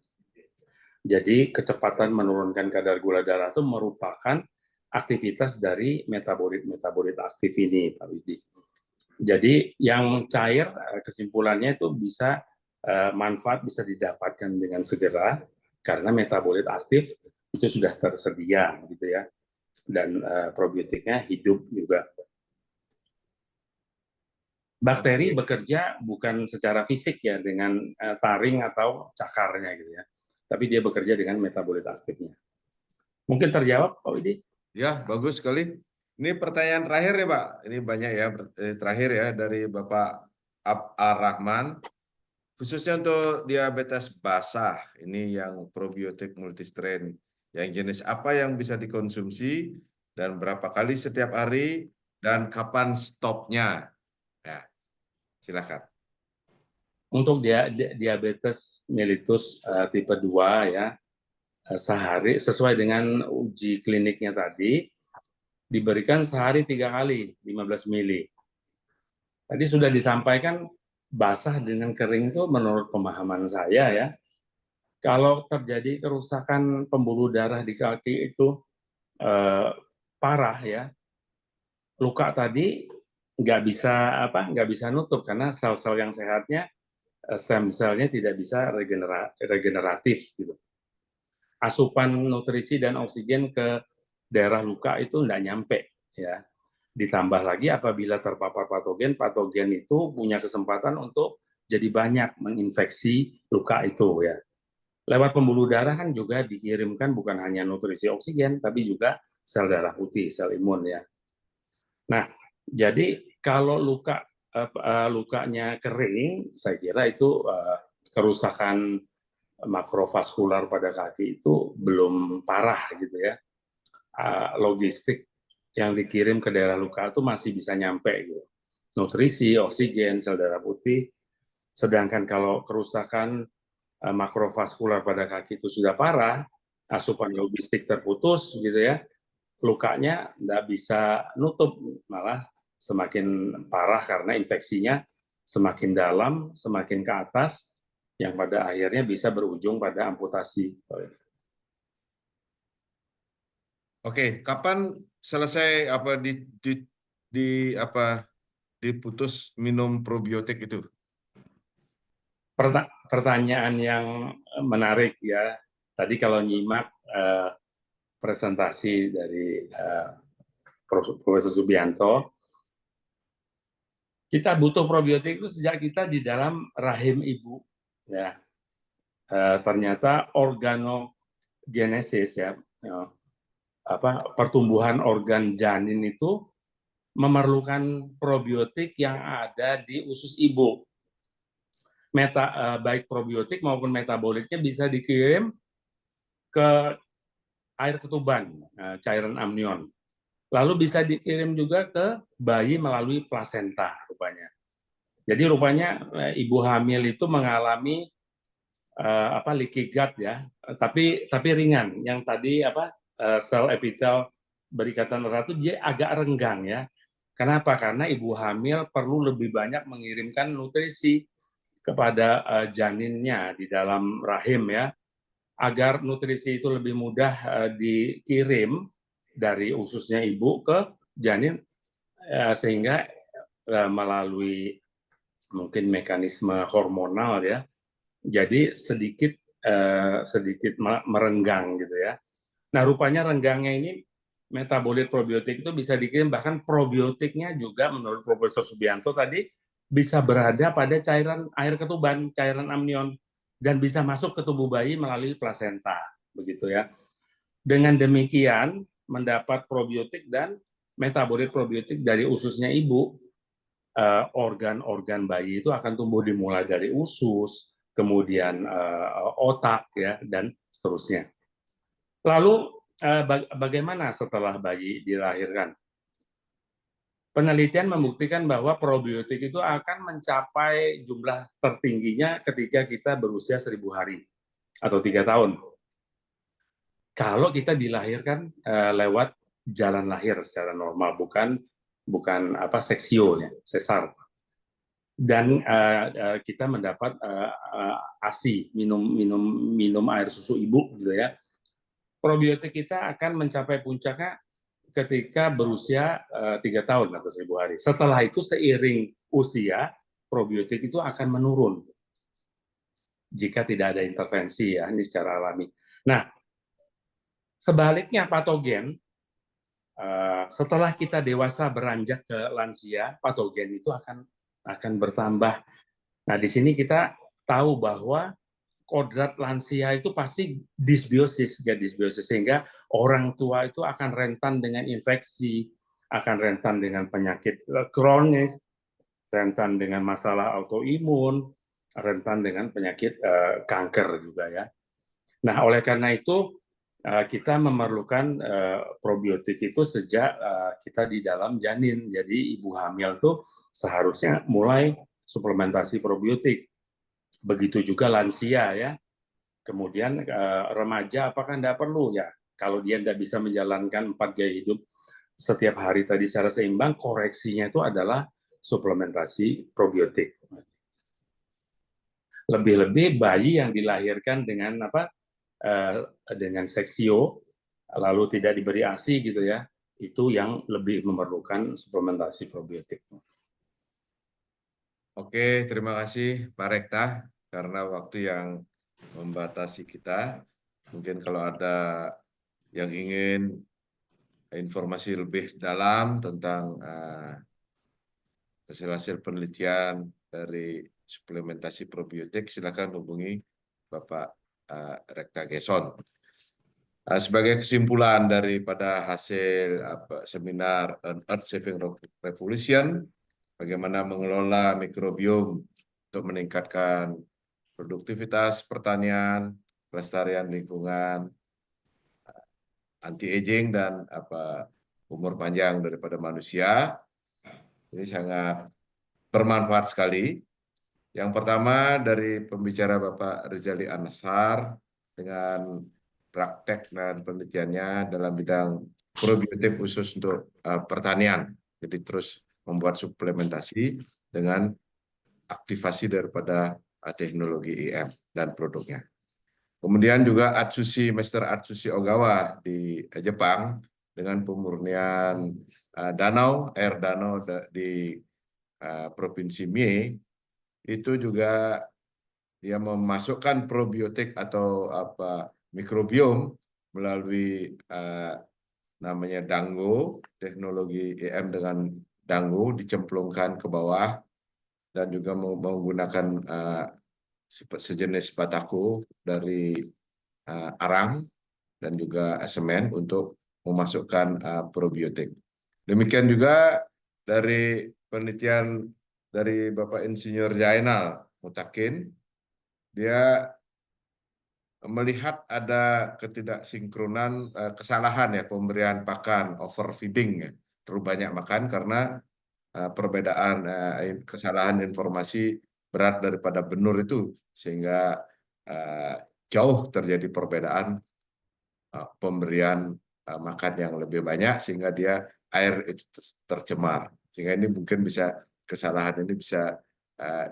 Jadi kecepatan menurunkan kadar gula darah itu merupakan aktivitas dari metabolit aktif ini, Pak Widi. Jadi yang cair kesimpulannya itu bisa manfaat bisa didapatkan dengan segera karena metabolit aktif itu sudah tersedia gitu ya, dan probiotiknya hidup juga. Bakteri bekerja bukan secara fisik ya dengan taring atau cakarnya gitu ya, tapi dia bekerja dengan metabolit aktifnya. Mungkin terjawab Pak Widi? Ya, bagus sekali. Ini pertanyaan terakhir ya Pak. Ini banyak ya terakhir ya dari Bapak Ar-Rahman. Khususnya untuk diabetes basah, ini yang probiotik multistrain. Yang jenis apa yang bisa dikonsumsi dan berapa kali setiap hari dan kapan stopnya? Ya, silakan. Untuk diabetes mellitus tipe 2 ya, sehari sesuai dengan uji kliniknya tadi diberikan sehari 3 kali 15 mili. Tadi sudah disampaikan basah dengan kering itu menurut pemahaman saya ya, kalau terjadi kerusakan pembuluh darah di kaki itu parah ya, luka tadi nggak bisa nutup karena sel-sel yang sehatnya, stem selnya tidak bisa regeneratif gitu. Asupan nutrisi dan oksigen ke daerah luka itu nggak nyampe ya. Ditambah lagi apabila terpapar patogen, patogen itu punya kesempatan untuk jadi banyak menginfeksi luka itu ya. Lewat pembuluh darah kan juga dikirimkan bukan hanya nutrisi oksigen, tapi juga sel darah putih, sel imun ya. Nah, jadi kalau lukanya kering, saya kira itu kerusakan makrovaskular pada kaki itu belum parah gitu ya. Logistik yang dikirim ke daerah luka itu masih bisa nyampe gitu. Nutrisi, oksigen, sel darah putih. Sedangkan kalau kerusakan makrovaskular pada kaki itu sudah parah, asupan logistik terputus gitu ya, lukanya nggak bisa nutup, malah semakin parah karena infeksinya semakin dalam, semakin ke atas, yang pada akhirnya bisa berujung pada amputasi. Oke, kapan selesai apa diputus minum probiotik itu? Pertanyaan yang menarik ya. Tadi kalau nyimak presentasi dari Profesor Subianto, kita butuh probiotik itu sejak kita di dalam rahim ibu. Ya, ternyata organogenesis ya, pertumbuhan organ janin itu memerlukan probiotik yang ada di usus ibu. Baik probiotik maupun metabolitnya bisa dikirim ke air ketuban, cairan amnion. Lalu bisa dikirim juga ke bayi melalui plasenta rupanya. Jadi rupanya ibu hamil itu mengalami leaky gut ya, tapi ringan. Yang tadi sel epitel berikatan erat itu dia agak renggang ya. Kenapa? Karena ibu hamil perlu lebih banyak mengirimkan nutrisi kepada janinnya di dalam rahim ya, agar nutrisi itu lebih mudah dikirim dari ususnya ibu ke janin sehingga melalui mungkin mekanisme hormonal ya, jadi sedikit merenggang gitu ya. Nah rupanya renggangnya ini metabolit probiotik itu bisa dikirim, bahkan probiotiknya juga menurut Profesor Subianto tadi bisa berada pada cairan air ketuban, cairan amnion, dan bisa masuk ke tubuh bayi melalui plasenta, begitu ya. Dengan demikian, mendapat probiotik dan metabolit probiotik dari ususnya ibu, organ-organ bayi itu akan tumbuh dimulai dari usus, kemudian otak ya, dan seterusnya. Lalu bagaimana setelah bayi dilahirkan? Penelitian membuktikan bahwa probiotik itu akan mencapai jumlah tertingginya ketika kita berusia 1000 hari atau 3 tahun. Kalau kita dilahirkan lewat jalan lahir secara normal, bukan seksio ya, sesar. Dan kita mendapat ASI, minum air susu ibu gitu ya. Probiotik kita akan mencapai puncaknya ketika berusia 3 tahun atau 1000 hari. Setelah itu seiring usia, probiotik itu akan menurun jika tidak ada intervensi ya, ini secara alami. Nah, sebaliknya patogen, setelah kita dewasa beranjak ke lansia, patogen itu akan bertambah. Nah, di sini kita tahu bahwa kodrat lansia itu pasti disbiosis, sehingga orang tua itu akan rentan dengan infeksi, akan rentan dengan penyakit kronis, rentan dengan masalah autoimun, rentan dengan penyakit kanker juga ya. Nah, oleh karena itu kita memerlukan probiotik itu sejak kita di dalam janin. Jadi ibu hamil tuh seharusnya mulai suplementasi probiotik. Begitu juga lansia ya. Kemudian remaja apakah tidak perlu ya? Kalau dia tidak bisa menjalankan 4 gaya hidup setiap hari tadi secara seimbang, koreksinya itu adalah suplementasi probiotik. Lebih-lebih bayi yang dilahirkan dengan dengan seksio lalu tidak diberi ASI gitu ya, itu yang lebih memerlukan suplementasi probiotik. Oke, terima kasih Pak Rekta karena waktu yang membatasi kita. Mungkin kalau ada yang ingin informasi lebih dalam tentang hasil-hasil penelitian dari suplementasi probiotik, silakan hubungi Bapak Rekta Geson. Sebagai kesimpulan daripada hasil seminar Earth Saving Revolution, bagaimana mengelola mikrobiom untuk meningkatkan produktivitas pertanian, kelestarian lingkungan, anti-aging dan umur panjang daripada manusia. Ini sangat bermanfaat sekali. Yang pertama dari pembicara Bapak Rizali Anasar dengan praktek dan penelitiannya dalam bidang probiotik khusus untuk pertanian. Jadi terus membuat suplementasi dengan aktivasi daripada teknologi IM dan produknya. Kemudian juga Master Atsushi Ogawa di Jepang dengan pemurnian air danau di Provinsi Mie, itu juga dia memasukkan probiotik atau mikrobiom melalui namanya dango, teknologi EM dengan dango dicemplungkan ke bawah dan juga menggunakan sejenis batako dari arang dan juga semen untuk memasukkan probiotik. Demikian juga dari penelitian dari Bapak Insinyur Zainal Mutakin, dia melihat ada ketidaksinkronan kesalahan ya pemberian pakan overfeeding ya, terlalu banyak makan karena perbedaan kesalahan informasi berat daripada benur itu sehingga jauh terjadi perbedaan pemberian makan yang lebih banyak sehingga dia air itu tercemar, sehingga ini mungkin kesalahan ini bisa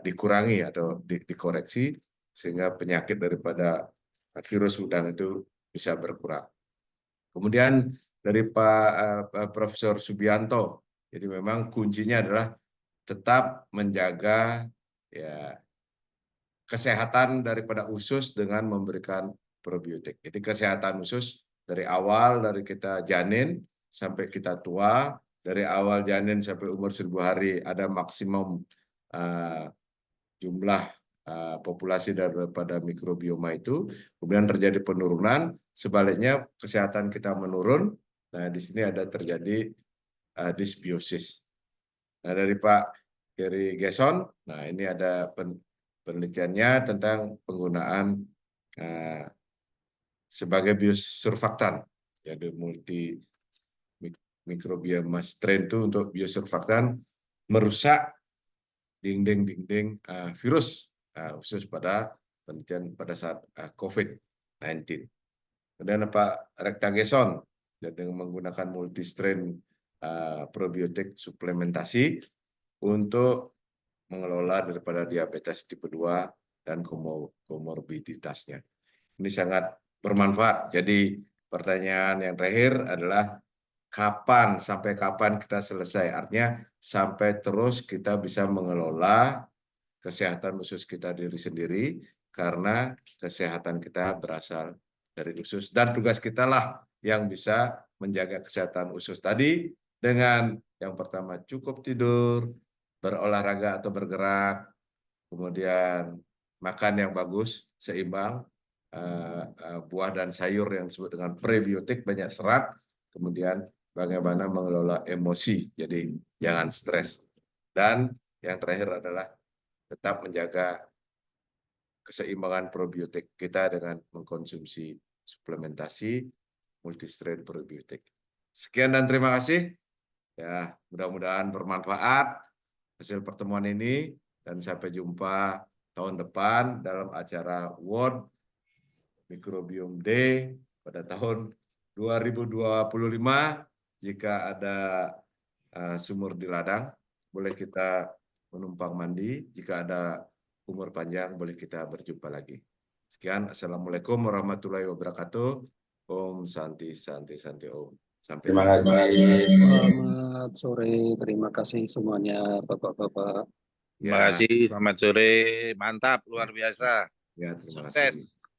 dikurangi atau dikoreksi sehingga penyakit daripada virus udang itu bisa berkurang. Kemudian dari Pak Profesor Subianto, jadi memang kuncinya adalah tetap menjaga ya kesehatan daripada usus dengan memberikan probiotik. Jadi kesehatan usus dari awal, dari kita janin sampai kita tua, dari awal janin sampai umur 1000 hari ada maksimum jumlah populasi daripada mikrobioma itu, kemudian terjadi penurunan, sebaliknya kesehatan kita menurun. Nah, di sini ada terjadi dysbiosis. Nah, dari Pak Gary Gerson, nah ini ada penelitiannya tentang penggunaan sebagai biosurfaktan, jadi multi mikrobioma strain itu untuk biosurfaktan merusak dinding-dinding virus, khusus pada penelitian pada saat COVID-19. Kemudian Pak Rekta Gerson, dengan menggunakan multistrain probiotik suplementasi untuk mengelola daripada diabetes tipe 2 dan komorbiditasnya. Ini sangat bermanfaat. Jadi pertanyaan yang terakhir adalah sampai kapan kita selesai? Artinya sampai terus kita bisa mengelola kesehatan usus kita diri sendiri, karena kesehatan kita berasal dari usus. Dan tugas kita lah yang bisa menjaga kesehatan usus tadi dengan yang pertama cukup tidur, berolahraga atau bergerak, kemudian makan yang bagus, seimbang, buah dan sayur yang disebut dengan prebiotik, banyak serat, kemudian bagaimana mengelola emosi, jadi jangan stres. Dan yang terakhir adalah tetap menjaga keseimbangan probiotik kita dengan mengkonsumsi suplementasi multistrain probiotik. Sekian dan terima kasih. Ya, mudah-mudahan bermanfaat hasil pertemuan ini, dan sampai jumpa tahun depan dalam acara World Microbiome Day pada tahun 2025. Jika ada sumur di ladang, boleh kita menumpang mandi. Jika ada umur panjang, boleh kita berjumpa lagi. Sekian, Assalamualaikum warahmatullahi wabarakatuh. Om Santi Santi Santi Om. Sampai Terima jumpa. kasih. Selamat sore, terima kasih semuanya Bapak-Bapak. Terima Ya, kasih, selamat sore. Mantap, luar biasa. ya terima Sukses. kasih.